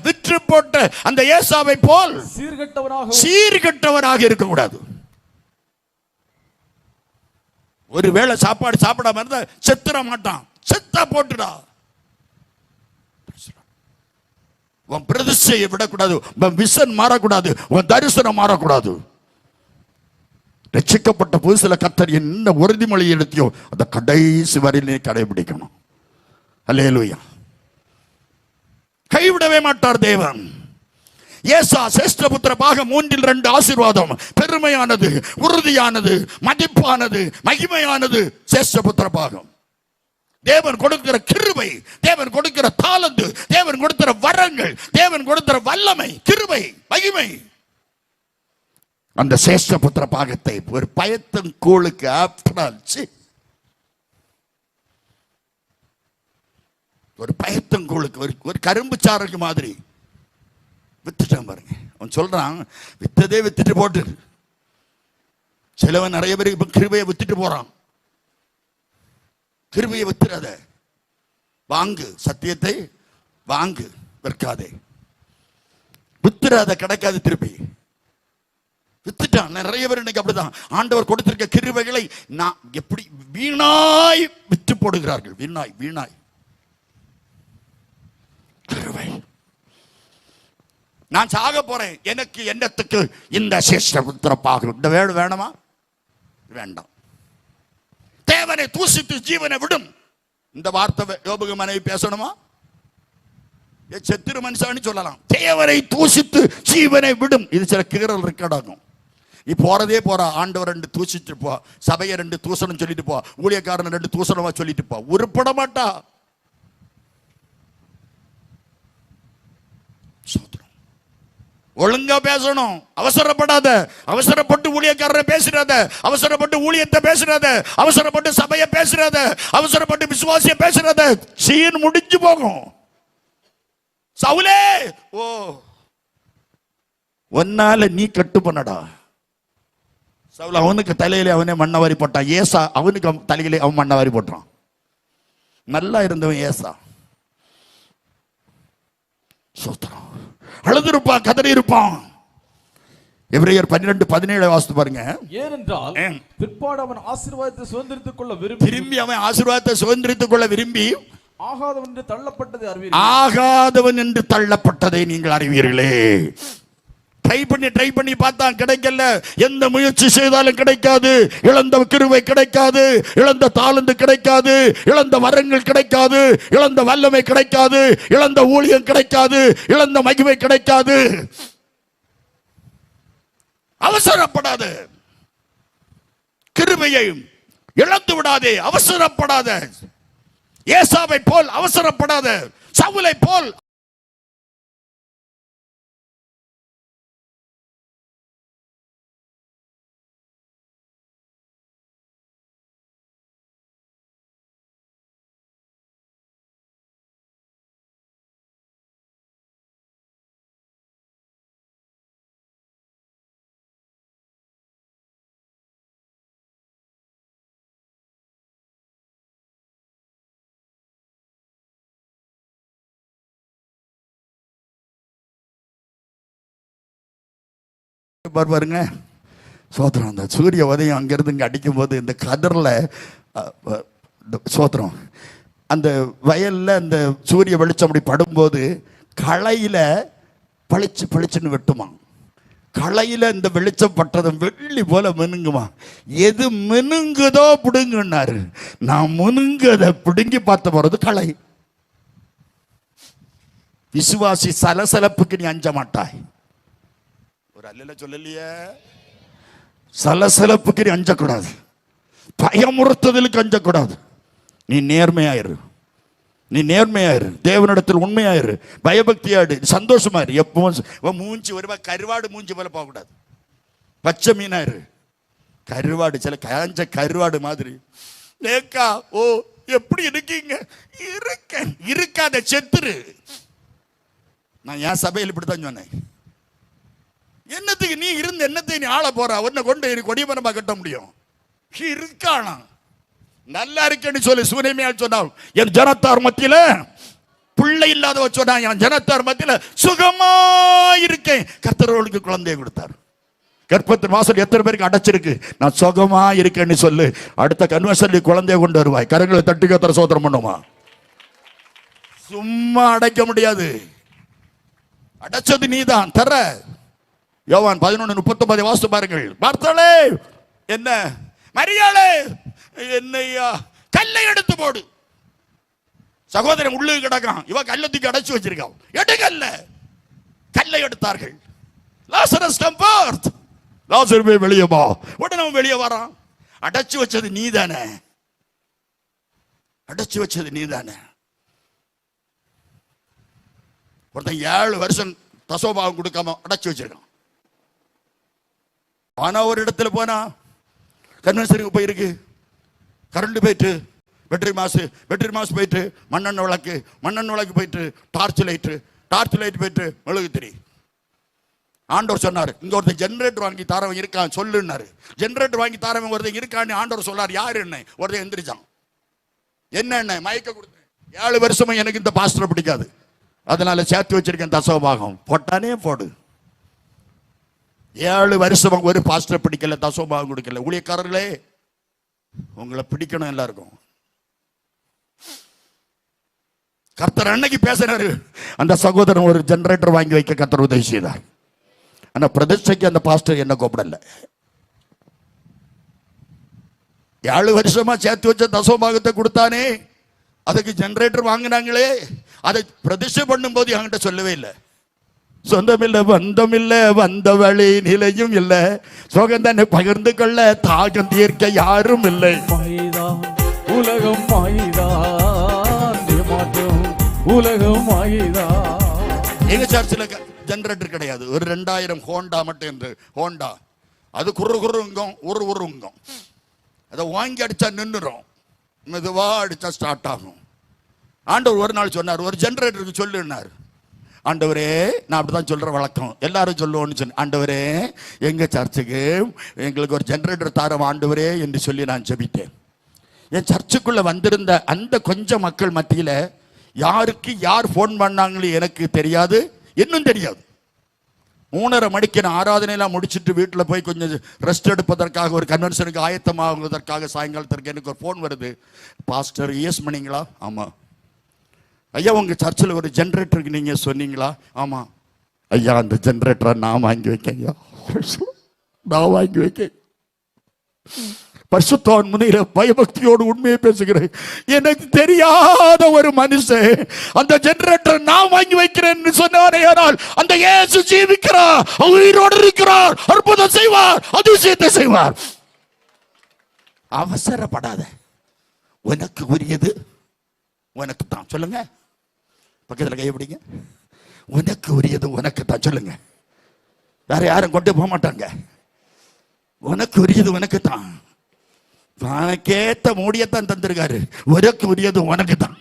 விற்று போட்ட அந்த ஏசாவை போல் சீர்கெட்டவராக இருக்கக்கூடாது. ஒருவேளை சாப்பாடு சாப்பிடாம இருந்தா செத்துற மாட்டான். செத்தா போட்டுடா. உன் பிரதிஷ்டையை விடக்கூடாது, உன் விசன் மாறக்கூடாது, உன் தரிசனம் மாறக்கூடாது. ரட்சிக்கப்பட்ட புதுசுல கர்த்தர் என்ன உறுதிமொழி எடுத்தியோ அந்த கடைசி வரையிலே கடைபிடிக்கணும். அல்லேலூயா. கைவிடவே மாட்டார் தேவன். ஏசா சேஷ்டபுத்திர பாகம் 3/2 ஆசீர்வாதம். பெருமையானது, உறுதியானது, மதிப்பானது, மகிமையானது சேஷ்டபுத்திர பாகம். தேவன் கொடுக்கிற கிருபை, தேவன் கொடுக்கிற தாளந்து, தேவன் கொடுக்கிற வரங்கள், தேவன் கொடுக்கிற வல்லமை, கிருபை, மகிமை. அந்த சேஷ்டபுத்திர பாகத்தை ஒரு பயத்தன் கோளுக்கு ஒரு பயத்தங்கோளுக்கு ஒரு கரும்பு சாருக்கு மாதிரி வித்துட்டான் பாருங்க. அவன் சொல்றான், வித்ததே வித்துட்டு போட்டு. சிலவன் நிறைய பேருக்கு இப்ப கிருபையை வித்துட்டு போறான். கிருபையை வித்துறாத, வாங்கு. சத்தியத்தை வாங்கு, விற்காதே. வித்துறாத, கிடைக்காது. திருப்பி வித்துட்டான். நிறைய பேர் இன்னைக்கு அப்படிதான். ஆண்டவர் கொடுத்திருக்க கிருபைகளை நான் எப்படி வீணாய் வித்து போடுகிறார்கள். வீணாய் வீணாய் கிருபை. நான் சாக போறேன், எனக்கு என்னத்துக்கு இந்த சேஷ்டபுத்திர பாகம்? இந்த வேடு வேணுமா? வேண்டாம். தேவனை தூசித்து ஜீவனை விடும். இந்த வார்த்தை யோபுக்கு மனைவி பேசணுமா? செத்திரு மனுஷான்னு சொல்லலாம். தேவனை தூசித்து ஜீவனை விடும். இது சில கீரல் ரெக்கார்டாகும். நீ போறதே போறா. ஆண்டவர் 2 தூசிட்டு போ, சபையை 2 தூசணம் சொல்லிட்டு போ, ஊழியக்காரன் 2 தூசணமா சொல்லிட்டு போ. உருப்பட மாட்டா. ஒழுங்கா பேசணும். அவசரப்படாத. அவசரப்பட்டு ஊழியக்காரரை பேசுறாத, அவசரப்பட்டு ஊழியத்தை பேசுறாத, அவசரப்பட்டு சபையை பேசுறாத, அவசரப்பட்டு விசுவாசிய பேசுறாத. சீன் முடிஞ்சு போகும். சவுலே, ஓ ஒன்னால நீ கட்டு பண்ணடா. சவுல் அவனுக்கு தலையிலே அவனே மண்ணவாரி போட்டான். ஏசா அவனுக்கு தலையிலே அவன் மண்ணவாரி போட்டான். நல்லா இருந்தவன் ஏசா. சோத்திரம். அழுதுருப்பான், கதறி இருப்பான். எபிரேயர் 12:17 வாசித்து பாருங்க. ஏனென்றால் பிற்பாடு அவன் ஆசீர்வாதத்தை சுதந்திரித்துக் கொள்ள விரும்பி அவன் ஆசீர்வாதத்தை சுதந்திரித்துக் கொள்ள விரும்பி ஆகாதவன் என்று தள்ளப்பட்டதை அறிவீர்கள். ஆகாதவன் என்று தள்ளப்பட்டதை நீங்கள் அறிவீர்களே. ட்ரை பண்ணி பார்த்தா கிடைக்கல. எந்த முயற்சி செய்தாலும் கிடைக்காது. இழந்த கிருபை கிடைக்காது, இழந்த தாளந்து கிடைக்காது, இழந்த வரங்கள் கிடைக்காது, இழந்த வல்லமை கிடைக்காது, இழந்த ஊழியம் கிடைக்காது, இழந்த மகிமை கிடைக்காது. அவசரப்படாத. கிருபையை இழந்து விடாதே. அவசரப்படாத. ஏசாவை போல் அவசரப்படாத. சவுலை போல் பாருங்க. சோத்திரம். அந்த சூரிய உதயம் அங்கிருந்து இங்க அடிக்கும் போது இந்த கதர்ல சோத்திரம் அந்த வயல்ல அந்த சூரிய வெளிச்சம் அப்படி படும்போது களையில பளிச்சு பளிச்சுன்னு வெட்டுமா. களையில இந்த வெளிச்சம் பட்டதும் வெள்ளி போல மினுங்குமா. எது மினுங்குதோ பிடுங்குன்னாரு. நான் முனுங்கதை பிடுங்கி பார்த்த போறது களை. விசுவாசி சலசலப்புக்கு நீ அஞ்ச மாட்டாய். ஒரு அல்ல சொல்லலையே, சலசலப்புக்கு நீ அஞ்சக்கூடாது, பயமுறுத்துதலுக்கு அஞ்சக்கூடாது. நீ நேர்மையாயிரு, நீ நேர்மையாயிரு, தேவனிடத்தில் உண்மையாயிரு, பயபக்தியாடு, சந்தோஷமா இரு. எப்பவும் மூஞ்சி வருவா கருவாடு மூஞ்சி போல போகக்கூடாது. பச்சை மீனாயிரு. கருவாடு சில காஞ்ச கருவாடு மாதிரி. ஏக்கா ஓ எப்படி இருக்கீங்க? இருக்காத செத்துரு. நான் என் சபையில் இப்படித்தான் சொன்னேன். என்னத்துக்கு நீ இருந்து என்னத்துக்கு நீ ஆள போற? உன்னை கொண்டு கொடிமரமா கட்ட முடியும்? இருக்கானா நல்லா இருக்கேன்னு சொல்லி சூனியமையால் சொன்னால் என் ஜனத்தார் மத்தியில பிள்ளை இல்லாதவ சொன்னா என் ஜனத்தார் மத்தியில சுகமா இருக்கேன். கர்த்தர்களுக்கு குழந்தையை கொடுத்தார். கர்ப்பத்தின் வாசல் எத்தனை பேருக்கு அடைச்சிருக்கு? நான் சுகமா இருக்கேன்னு சொல்லு. அடுத்த கன்வென்ஷன்ல குழந்தைய கொண்டு வருவாய். கரங்களை தட்டி கர்த்தரை சோதரம் பண்ணுமா. சும்மா அடைக்க முடியாது. அடைச்சது நீதான் தர. யோவான் 11:39 வாசித்து பாருங்கள். பார்த்தாலே என்ன மரியாளே என்னையா கல்லை எடுத்து போடு. சகோதரன் உள்ளுக்கு கிடக்கான், இவ கல்லத்துக்கு அடைச்சு வச்சிருக்கான். எடுக்கல்ல கல்லை எடுத்தார்கள். Lazarus come forth. லாசருவே வெளியே வா. உடனே அவன் வெளியே வரான். அடைச்சு வச்சது நீதானே, அடைச்சு வச்சது நீதானே. ஒருத்தன் 7 வருஷம் தசோபாகம் கொடுக்காம அடைச்சு வச்சிருக்கான். ஆனா ஒரு இடத்துல போனா கன்வென்ஷனுக்கு போயிருக்கு, கரண்ட் போயிட்டு, வெற்றி மாசு போயிட்டு, மண்ணெண்ணெய் விளக்கு போயிட்டு, டார்ச் லைட் போயிட்டு, மெழுகுத்திரி. ஆண்டவர் சொன்னார், இங்க ஒருத்தன் ஜெனரேட்டர் வாங்கி தாரவன் இருக்கான் சொல்லுன்னாரு. ஜெனரேட்டர் வாங்கி தாரவன் ஒருத்தன் இருக்கான்னு ஆண்டவர் சொன்னார். யாரு என்ன? ஒருத்தன் எந்திரிச்சான். என்ன மயக்க கொடுத்தேன். 7 வருஷமா எனக்கு இந்த பாஸ்டர் பிடிக்காது, அதனால சேர்த்து வச்சிருக்கேன் தசோபாகம். போட்டானே போடு. 7 வருஷமா ஒரு பாஸ்டர் பிடிக்கல, தசோபாகம் கொடுக்கல. ஊழியக்காரர்களே உங்களை பிடிக்கணும் எல்லாருக்கும். கர்த்தர் அன்னைக்கு பேசினாரு. அந்த சகோதரன் ஒரு ஜெனரேட்டர் வாங்கி வைக்க கர்த்தர் உதவி செய்தார். ஆனா பிரதிஷ்டைக்கு அந்த பாஸ்டர் என்ன கூப்பிடல. 7 வருஷமா சேர்த்து வச்ச தசோபாகத்தை கொடுத்தானே, அதுக்கு ஜெனரேட்டர் வாங்கினாங்களே, அதை பிரதிஷ்டை பண்ணும் போது என்கிட்ட சொல்லவே இல்லை. சொந்தமில்ல பந்தமில்ல வந்த வழி நிலையும் இல்ல, சோகந்தனை பகிர்ந்து கொள்ள தாகம் தீர்க்க யாரும் இல்லை. உலகம் உலகம் எங்க சர்ச்சில் ஜெனரேட்டர் கிடையாது. ஒரு 2000 ஹோண்டா மட்டும் என்று ஹோண்டா, அது குறுங்குங்கும் உருங்கும். அதை வாங்கி அடிச்சா நின்றுடும், மெதுவா அடிச்சா ஸ்டார்ட் ஆகும். ஆண்டவர் ஒரு நாள் சொன்னார், ஒரு ஜெனரேட்டருக்கு சொல்லுன்னார். ஆண்டவரே, நான் அப்படிதான் சொல்ற வழக்கம், எல்லாரும் சொல்லுவோம்னு சொன்ன. ஆண்டவரே, எங்க சர்ச்சுக்கு எங்களுக்கு ஒரு ஜெனரேட்டர் தாரம் ஆண்டவரே என்று சொல்லி நான் ஜெபித்தேன். என் சர்ச்சுக்குள்ள வந்திருந்த அந்த கொஞ்சம் மக்கள் மத்தியில யாருக்கு யார் போன் பண்ணாங்களே எனக்கு தெரியாது, இன்னும் தெரியாது. 3:30 மணிக்கு நான் ஆராதனையெல்லாம் முடிச்சுட்டு வீட்டில் போய் கொஞ்சம் ரெஸ்ட் எடுப்பதற்காக, ஒரு கன்வென்ஷனுக்கு ஆயத்தமாகுவதற்காக சாயங்காலத்திற்கு எனக்கு ஒரு ஃபோன் வருது. Pastor ES மணிங்களா? ஆமாம். ஐயா, உங்க சர்ச்சில் ஒரு ஜெனரேட்டருக்கு நீங்க சொன்னீங்களா? ஆமா. ஐயா, அந்த ஜெனரேட்டரை நான் வாங்கி வைக்க. ஐயா, நான் வாங்கி வைக்க. பரிசுத்தவான் முன்னில பயபக்தியோடு உண்மையை பேசுகிறேன். எனக்கு தெரியாத ஒரு மனுஷன் அந்த ஜெனரேட்டர் நான் வாங்கி வைக்கிறேன்னு சொன்னாரே, ஆனால் அந்த இயேசு ஜீவிக்கிறார், உயிரோடு இருக்கிறார், அற்புதம் செய்வார், அதிசயத்தை செய்வார். அவசரப்படாத. உனக்கு உரியது உனக்கு தான். சொல்லுங்க, பக்கத்தில் கை பிடிங்க. உனக்கு உரியது உனக்கு தான். சொல்லுங்க, வேற யாரும் கொண்டு போக மாட்டாங்க. உனக்கு உரியது உனக்கு தான். உனக்கேத்த மூடியத்தான் தந்திருக்காரு. உனக்கு உரியது உனக்கு தான்.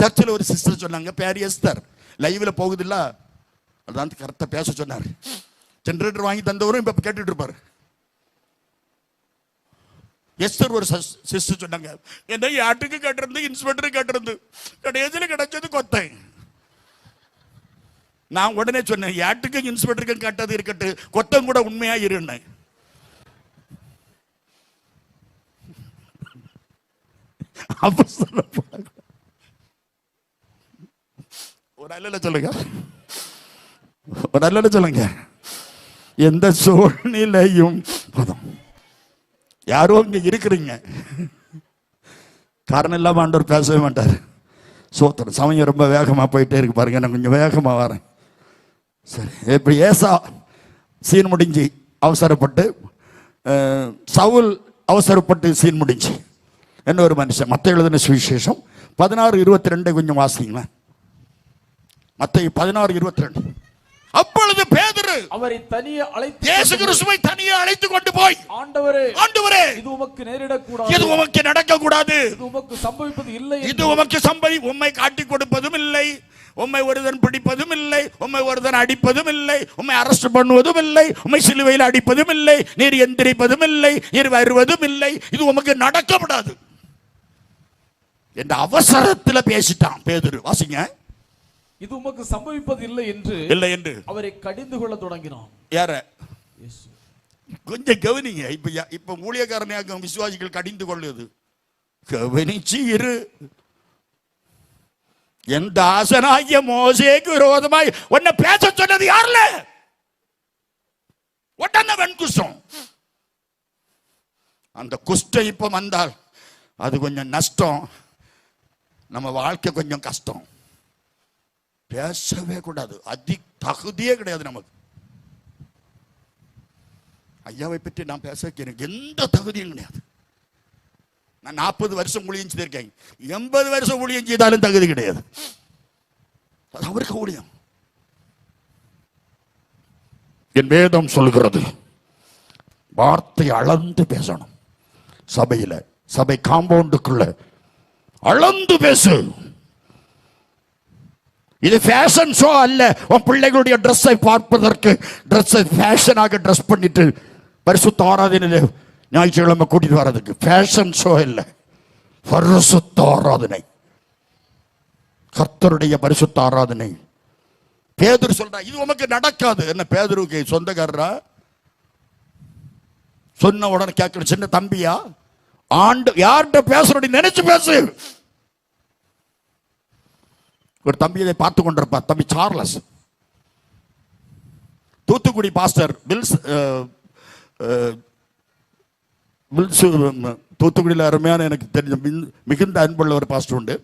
சர்ச்சில் ஒரு சிஸ்டர் சொன்னாங்க, பேர் எஸ்தர், லைவ்ல போகுதில்ல, அதான் கரெக்டா பேச சொன்னார். ஜெனரேட்டர் வாங்கி தந்தவரும் இப்ப கேட்டுட்டு இருப்பாரு. எஸ்தர் ஒரு சிஸ்டர் சொன்னாங்க, என்ன யாட்டுக்கு கேட்டிருந்து இன்ஸ்பெக்டர் கேட்டிருந்து கடைசியில கிடைச்சது கொத்தை. நான் உடனே சொன்னேன், யாட்டுக்கு இன்ஸ்பெக்டருக்கு கேட்டது இருக்கட்டு, கொத்தம் கூட உண்மையா இருந்தேன். அவசரப்பட. ஒரு அல்ல சொல்லுங்க, ஒரு அல்ல சொல்லுங்க. எந்த சூழ்நிலையும் போதும். யாரோ இங்க இருக்கிறீங்க, காரணம் இல்லாம ஆண்டவர் பேசவே மாட்டார். சோத்திரம். சமயம் ரொம்ப வேகமா போயிட்டே இருக்கு பாருங்க, நான் கொஞ்சம் வேகமா வரேன். சரி, இப்படி ஏசா சீன் முடிஞ்சு அவசரப்பட்டு, சவுல் அவசரப்பட்டு சீன் முடிஞ்சு. என்ன ஒரு மனுஷன். மத்தேயு எழுதின சுவிசேஷம் 16:22 கொஞ்சம் வாசிங்களேன். மத்தேயு 16:22. அப்பொழுது பேதுரு அவரை தனியே அழைத்து இயேசு கிறிஸ்துவை தனியே அழைத்து கொண்டு போய், ஆண்டவரே, ஆண்டவரே, இது உமக்கு நேரிடக்கூடாது, இது உமக்கு நடக்க கூடாது, இது உமக்கு சம்பவிப்பது இல்லை, இது உமக்கு உம்மை காட்டிக் கொடுப்பதும் இல்லை, உம்மை ஒருதன் பிடிப்பதும் இல்லை, உம்மை ஒருதன் அடிப்பதும் இல்லை, உம்மை அரெஸ்ட் பண்ணுவதும் இல்லை, உம்மை சிலுவையில் அடிப்பதும் இல்லை, நீர் எந்திரிப்பதும் இல்லை, நீர் வருவதும் இல்லை, இது உமக்கு நடக்கப்படாது என்ற அவசரத்தில் பேசிட்டான் பேதுரு. வாசிங்க. இது உமக்கு சம்பவிப்பது இல்லை என்று அவரை கடிந்து கொள்ள தொடங்கினான். யார? கொஞ்சம் கவனிங்க. இப்ப ஊழியக்காரனையாக விசுவாசிகள் கடிந்து கொள்ளுது. கவனிச்சு இரு. என் தாசனாகிய மோசேக்கு விரோதமாய் உன்னை பேச சொன்னது யாருல? உடனே வெண்குஷ்டம். அந்த குஷ்டம் இப்ப வந்தால் அது கொஞ்சம் நஷ்டம், நம்ம வாழ்க்கை கொஞ்சம் கஷ்டம். பேசவே கூடாது. தகுதியே கிடையாது நமக்கு. ஐயாவை பற்றி நான் பேச எனக்கு எந்த தகுதியும் கிடையாது. நான் 40 வருஷம் ஊழியம் செய்திருக்கேன். 80 வருஷம் ஊழியம் செய்தாலும் தகுதி கிடையாது. அது அவருக்கு ஊழியம். என் வேதம் சொல்கிறது, வார்த்தை அளந்து பேசணும். சபையில, சபை காம்பவுண்டுக்குள்ள அளந்து பேசு. இது ஃபேஷன் ஷோ அல்ல. உன் பிள்ளைகளுடைய ட்ரெஸ்ஸை பார்ப்பதற்கு ட்ரெஸ்ஸை ஃபேஷனாக ட்ரெஸ் பண்ணிட்டு பரிசுத்த ஆராதனையில் ஞாயிற்றுக்கிழமை கூட்டிட்டு வர்றதுக்கு ஃபேஷன் ஷோ இல்லை, பரிசுத்த ஆராதனை, கர்த்தருடைய பரிசுத்த ஆராதனை. பேதுரு சொல்றா இது உமக்கு நடக்காது. என்ன பேதுருக்கு சொந்தக்காரரா? சொன்ன உடனே கேட்கிற சின்ன தம்பியா? ஆண்டு யார்கிட்ட பேசுறோம் நினைச்சு பேசு. ஒரு தம்பி இதை பார்த்து கொண்டிருப்பார். தம்பி சார்லஸ், தூத்துக்குடி பாஸ்டர் தூத்துக்குடியில் அருமையான எனக்கு தெரிஞ்ச மிகுந்த அன்புள்ள ஒரு பாஸ்டர் உண்டு.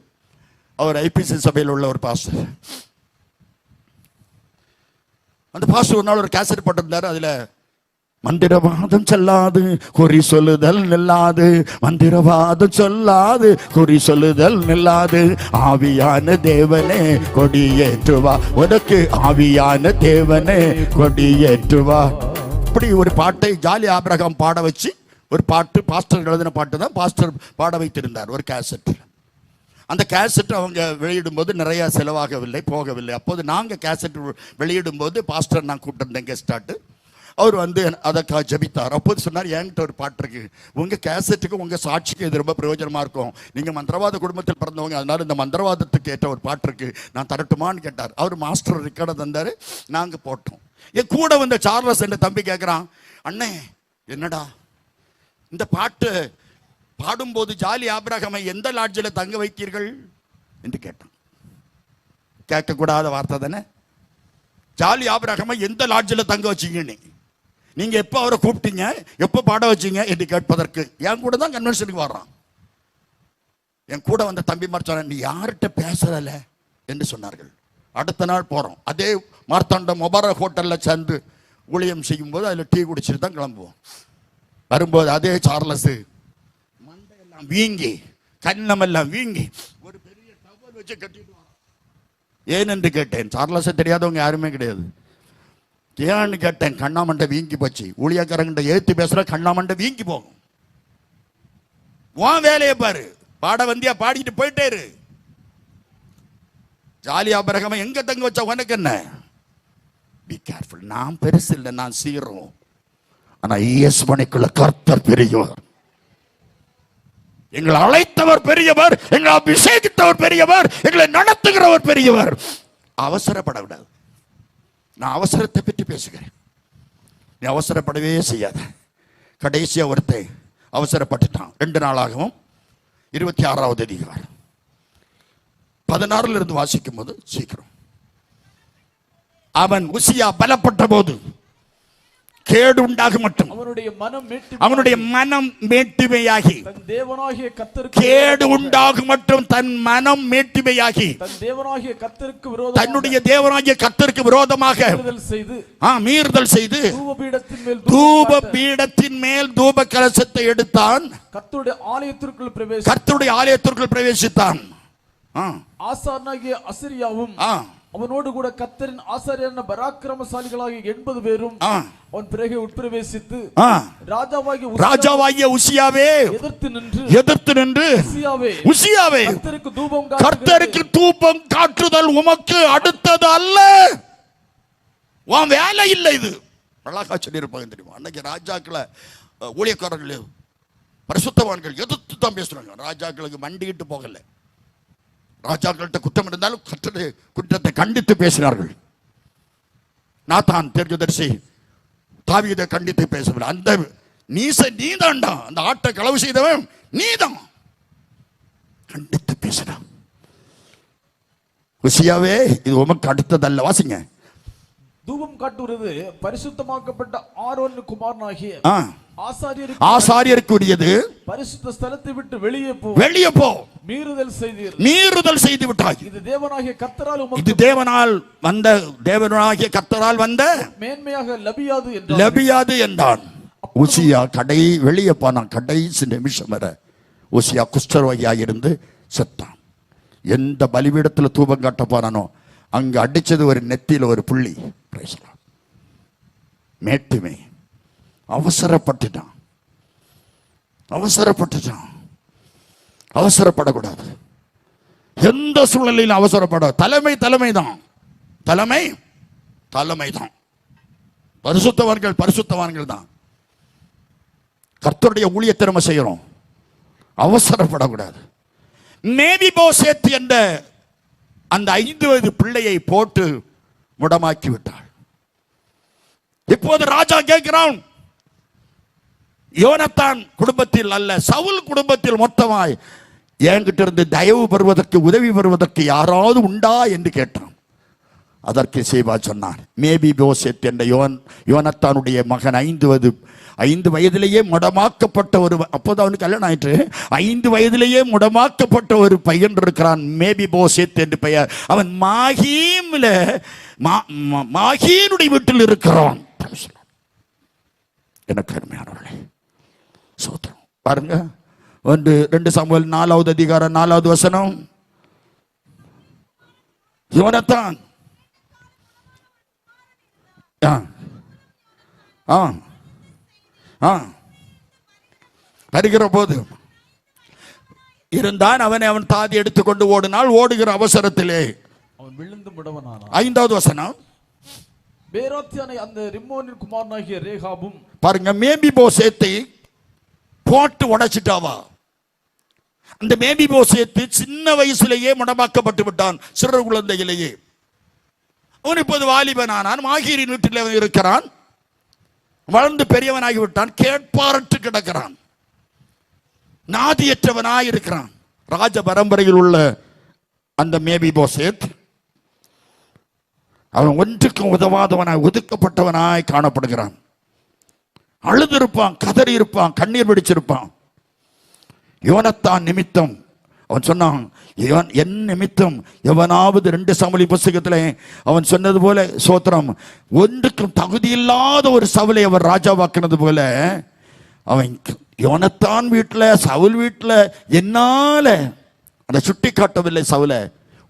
அவர் ஐபிசி சபையில் உள்ள ஒரு பாஸ்டர். அந்த பாஸ்டர் ஒரு நாள் ஒரு கேசட் போட்டிருந்தார். அதில் மந்திரவாதம் சொல்லாது குறி சொல்லுதல் நில்லாது, மந்திரவாதம் சொல்லாது குறி சொல்லுதல் நில்லாது, ஆவியான தேவனே கொடியேற்றுவா, உனக்கு ஆவியான தேவனே கொடியேற்றுவா. இப்படி ஒரு பாட்டை ஜாலி ஆபிரகாம் பாட வச்சு, ஒரு பாட்டு பாஸ்டர் எழுதின பாட்டு தான் பாஸ்டர் பாட வைத்திருந்தார் ஒரு கேசட். அந்த கேசட் அவங்க வெளியிடும்போது நிறைய செலவாகவில்லை, போகவில்லை. அப்போது நாங்கள் கேசட் வெளியிடும்போது பாஸ்டர் நான் கூப்பிட்டுருந்தேன் கெஸ்டாட்டு. அவர் வந்து அதற்காக ஜபித்தார். அப்போது சொன்னார், என்கிட்ட ஒரு பாட்டு இருக்கு, உங்கள் கேசட்டுக்கு உங்கள் சாட்சிக்கு இது ரொம்ப பிரயோஜனமாக இருக்கும், நீங்கள் மந்திரவாத குடும்பத்தில் பிறந்தவங்க, அதனால இந்த மந்திரவாதத்துக்கு ஏற்ற ஒரு பாட்டு இருக்கு, நான் தரட்டுமான்னு கேட்டார். அவர் மாஸ்டர் ரெக்கார்டை தந்தார், நாங்கள் போட்டோம். என் கூட வந்த சார்லஸ் என்ற தம்பி கேட்குறான், அண்ணே என்னடா இந்த பாட்டு பாடும்போது ஜாலி ஆபிரகாமை எந்த லாட்ஜில் தங்க வைத்தீர்கள் என்று கேட்டான். கேட்கக்கூடாத வார்த்தை தானே. ஜாலி ஆபிரகாமை எந்த லாட்ஜில் தங்க வச்சீங்க, நீங்க எப்போ அவரை கூப்பிட்டீங்க, எப்போ பாட வச்சீங்க என்று கேட்பதற்கு என் கூட தான் கன்வென்ஷனுக்கு வர்றான். என் கூட வந்த தம்பி மாதிரி சொன்ன, நீ யார்கிட்ட பேசுறல என்று சொன்னார்கள். அடுத்த நாள் போறோம். அதே மார்த்தாண்டம் மொபாரக் ஹோட்டலில் சேர்ந்து ஊழியம் செய்யும் போது அதில் டீ குடிச்சிட்டு தான் கிளம்புவோம். வரும்போது அதே சார்லஸ் மண்டையெல்லாம் வீங்கி கண்ணமெல்லாம் வீங்கி ஒரு பெரிய டவல் வச்சு கட்டிட்டு வரோம். ஏன் என்று கேட்டேன். சார்லஸை தெரியாதவங்க யாருமே கிடையாது. ஏன்னு கேட்டேன். கண்ணாமண்டை வீங்கி போச்சு. ஊழியக்காரங்கிட்ட ஏத்து பேசுற கண்ணாமண்டை வீங்கி போகும். உன் வேலையை பாரு, பாட வந்தியா பாடிட்டு போயிட்டே இரு. ஜாலியா பிறகமா எங்க தங்க வச்சா உனக்கு என்ன? Be careful. நான் பெருசு இல்லை, நான் சீரும். ஆனா இயேசுவனுக்குள்ள கர்த்தர் பெரியவர். எங்களை அழைத்தவர் பெரியவர், எங்களை அபிஷேகித்தவர் பெரியவர், எங்களை நடத்துகிறவர் பெரியவர். அவசரப்பட விடாது. நான் அவசரத்தை பற்றி பேசுகிறேன், நீ அவசரப்படவே செய்யாத. கடைசியா ஒருத்தன் அவசரப்பட்டுட்டான். 2 நாளாகவும் 26வது அதிகாரம் 16 இருந்து வாசிக்கும் போது சீக்கிரம். அவன் உசியா பலப்பட்ட போது கேடு உண்டாக மட்டும் அவனுடைய மனம் மேட்டிமையாகி கேடு உண்டாக மட்டும் தன் மனம் மேட்டிமையாகி தன்னுடைய தேவனாகிய கர்த்தருக்கு விரோதமாக மீறுதல் செய்து தூப பீடத்தின் மேல் தூப கலசத்தை எடுத்தான், கர்த்தருடைய ஆலயத்திற்குள் பிரவேசித்தான். ஆசாரியனாகிய அசரியாவும் அவனோடு கூட கர்த்தரின் ஆசாரியரான பராக்கிரமசாலிகளாகிய 80 பேரும் அவன் பிறகு உட்பிரவேசித்து ராஜாவாகிய உசியாவே எதிர்த்து நின்று உசியாவே கர்த்தருக்கு தூபம் காட்டுதல் உமக்கு அடுத்தது அல்ல, உன் வேலை இல்லை. இது அழகா சொல்லியிருப்பாங்க தெரியுமா? அன்னைக்கு ராஜாக்களை ஊழியக்காரர்கள் பரிசுத்தவான்கள் எதிர்த்து தான் பேசுறாங்க. ராஜாக்களுக்கு மண்டிக்கிட்டு போகல, ராஜாக்கள்கிட்ட குற்றம் இருந்தாலும் குற்றத்தை கண்டித்து பேசினார்கள். நாத்தான் தீர்க்கதரிசி தாவீதை கண்டித்து பேசவில்லை. அந்த நீதான்டா, அந்த ஆட்டை களவு செய்தவன் நீதான், கண்டித்து பேசினான். உசியாவே இது உமக்கு அடுத்ததல்ல. வாசிங்க. தூபம் காட்டுவது பரிசுத்தமாக்கப்பட்ட ஆரோன் குமாரனாகிய ஆசாரியருக்குரியது. பரிசுத்த ஸ்தலத்தை விட்டு வெளியே போ. மீறுதல் செய்து விட்டாய். இது தேவனாகிய கர்த்தரால் வந்த மேன்மையாக லபியாது என்றான். உசியா வெளியே போனான். கடைசி நிமிஷம் வரை உசியா குஷ்டரோகியாக இருந்து செத்தான். எந்த பலிபீடத்தில் தூபம் காட்ட போனானோ அங்க அடிச்சது ஒரு நெத்தியில ஒரு புள்ளி. மேட்டுமை. அவசரப்படக்கூடாது. எந்த சூழ்நிலையிலும் அவசரப்பட. தலைமை தான். பரிசுத்தவான்கள் தான். கர்த்தருடைய ஊழியத்தை நம்ம செய்யறோம், அவசரப்படக்கூடாது. மேவிபோசேத் என்ற அந்த 5 வயது பிள்ளையை போட்டு முடமாக்கி விட்டாள். இப்போது ராஜா கேட்கிறான், யோனத்தான் குடும்பத்தில் அல்ல, சவுல் குடும்பத்தில் மொத்தமாய் என்கிட்ட இருந்து தயவு பெறுவதற்கு உதவி பெறுவதற்கு யாராவது உண்டா என்று கேட்டான். அதற்கு சேவா சொன்னார், மேவிபோசேத் என்ற யோனத்தானுடைய மகன் 5 வயதிலேயே முடமாக்கப்பட்ட ஒரு, அப்போது அவனுக்கு கல்யாணம் ஆயிற்று, 5 வயதிலேயே முடமாக்கப்பட்ட ஒரு பையன் இருக்கிறான், மேவிபோசேத் என்று பெயர். அவன் மாகீனுடைய வீட்டில் இருக்கிறான். எனக்கு அருமையானவர்களே, சோத்திரம். பாருங்க, 2 சாமுவேல் 4வது அதிகாரம் 4வது வசனம். யோனத்தான் வருகிற போது இருந்தான். அவன் தாதி எடுத்துக்கொண்டு ஓடினால், ஓடுகிற அவசரத்திலே அவன் விழுந்து முடவனானான். 5வது வசனம். பேரோத்தியான அந்த ரிம்மோனின் குமாரனாகிய ரேகாபும், பாருங்க, மேவிபோசேத்தை போட்டு உடைச்சிட்டாவா. அந்த மேவிபோசேத்து சின்ன வயசுலேயே முடமாக்கப்பட்டு விட்டான், சிறு குழந்தையிலேயே. அவன் இப்போது வாலிபனானான், மாகீரின் வீட்டில் அவன் இருக்கிறான், வளர்ந்து பெரியவனாகி விட்டான், கேட்பாரற்று கிடக்கிறான், நாதியற்றவனாய் இருக்கிறான். ராஜ பரம்பரையில் உள்ள அந்த மேவிபோசேத் அவன் ஒன்றுக்கும் உதவாதவனாய், ஒதுக்கப்பட்டவனாய் காணப்படுகிறான். அழுதிருப்பான், கதறி இருப்பான், கண்ணீர் வெடிச்சிருப்பான். யோனத்தான் நிமித்தம் அவன் சொன்னான், என் நிமித்தம் எவனாவது 2 சாமுவேல் புத்தகத்தில் அவன் சொன்னது போல, சோத்திரம், ஒன்றுக்கும் தகுதி இல்லாத ஒரு சவுலை அவர் ராஜாவாக்குனது போல, அவன் யோனத்தான் வீட்டில், சவுல் வீட்டில் என்னால அந்த சுட்டி காட்டவில்லை சவுலை,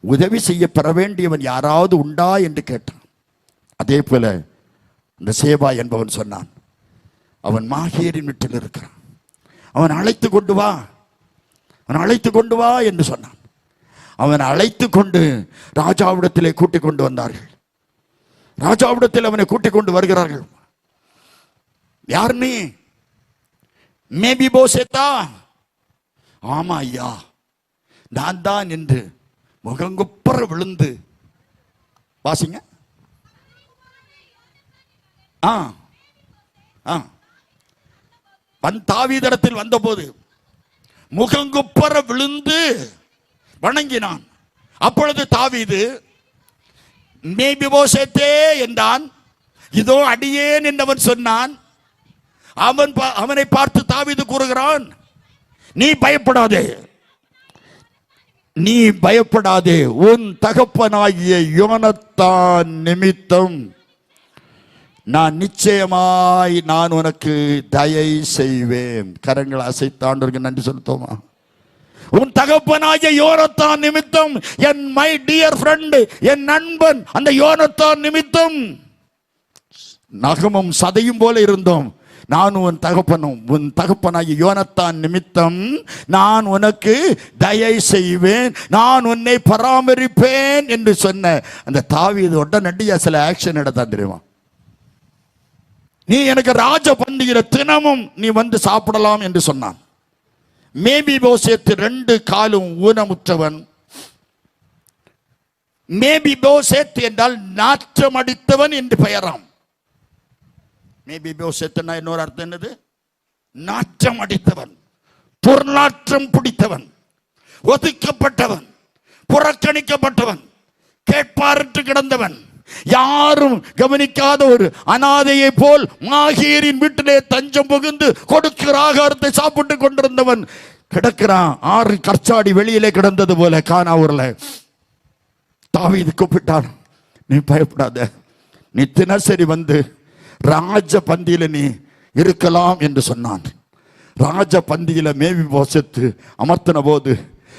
உதவி செய்ய பெற வேண்டியவன் யாராவது உண்டா என்று கேட்டான். அதே போல இந்த சேபா என்பவன் சொன்னான், அவன் மாகீரின் வீட்டில் இருக்கிறான், அவன் அழைத்து கொண்டு வா என்று சொன்னான். அவன் அழைத்து கொண்டு ராஜாவிடத்திலே கூட்டிக் கொண்டு வந்தார்கள். ராஜாவிடத்தில் அவனை கூட்டிக் கொண்டு வருகிறார்கள். யார் நீ? மேவிபோசேத்தா? ஆமா ஐயா, நான் தான் என்று முகங்குப்புற விழுந்து, வாசிங்க. தாவீதிடத்தில் வந்தபோது முகங்குப்புற விழுந்து வணங்கினான். அப்பொழுது தாவீது மேபிபோசேத்தே என்றான். இதோ அடியேன் என்றவன் சொன்னான். அவனை பார்த்து தாவீது கூறுகிறான், நீ பயப்படாதே, நீ பயப்படாதே, உன் தகப்பனாகிய யோனத்தான் நிமித்தம் நான் நிச்சயமாய் நான் உனக்கு தயை செய்வேன். கரங்களை அசைத்தாண்டவருக்கு நன்றி செலுத்துவோமா? உன் தகப்பனாகிய யோனத்தான் நிமித்தம், என் மை டியர் ஃப்ரெண்ட், என் நண்பன் அந்த யோனத்தான் நிமித்தம், நகமும் சதையும் போல இருந்தோம், நான் உன் தகப்பனும் உன் தகப்பனாகிய யோனத்தான் நிமித்தம் நான் உனக்கு தயை செய்வேன், நான் உன்னை பராமரிப்பேன் என்று சொன்ன அந்த தாவீது உடனடியாக சில ஆக்ஷன் எடுத்தான் தெரியுமா? நீ எனக்கு ராஜ பந்தியில தினமும் நீ வந்து சாப்பிடலாம் என்று சொன்னான். மேபிபோசேத் 2 காலும் ஊனமுற்றவன். மேபிபோசேத் என்றால் நாற்றம் அடித்தவன் என்று பெயராம். மேபிபோசேத் இன்னொரு அர்த்தம் என்னது? நாற்றம் அடித்தவன், துர்நாற்றம் பிடித்தவன், ஒதுக்கப்பட்டவன், புறக்கணிக்கப்பட்டவன், கேட்பாரற்று கிடந்தவன், யாரும் கவனிக்காத ஒரு அனாதையை போல் மாகீரின் வீட்டிலே தஞ்சம் புகுந்து கொடுக்கிற ஆகாரத்தை சாப்பிட்டு கொண்டிருந்தவன் கிடக்கிறான். 6 கற்சாடி வெளியிலே கிடந்தது போல கானாவூர்ல. தாவீது கூப்பிட்டான், நீ பயப்படாத, நீ தினசரி வந்து ராஜ பந்தியில நீ இருக்கலாம் என்று சொன்னான். ராஜ பந்தியில மேவிபோசேத் அமர்த்தின போது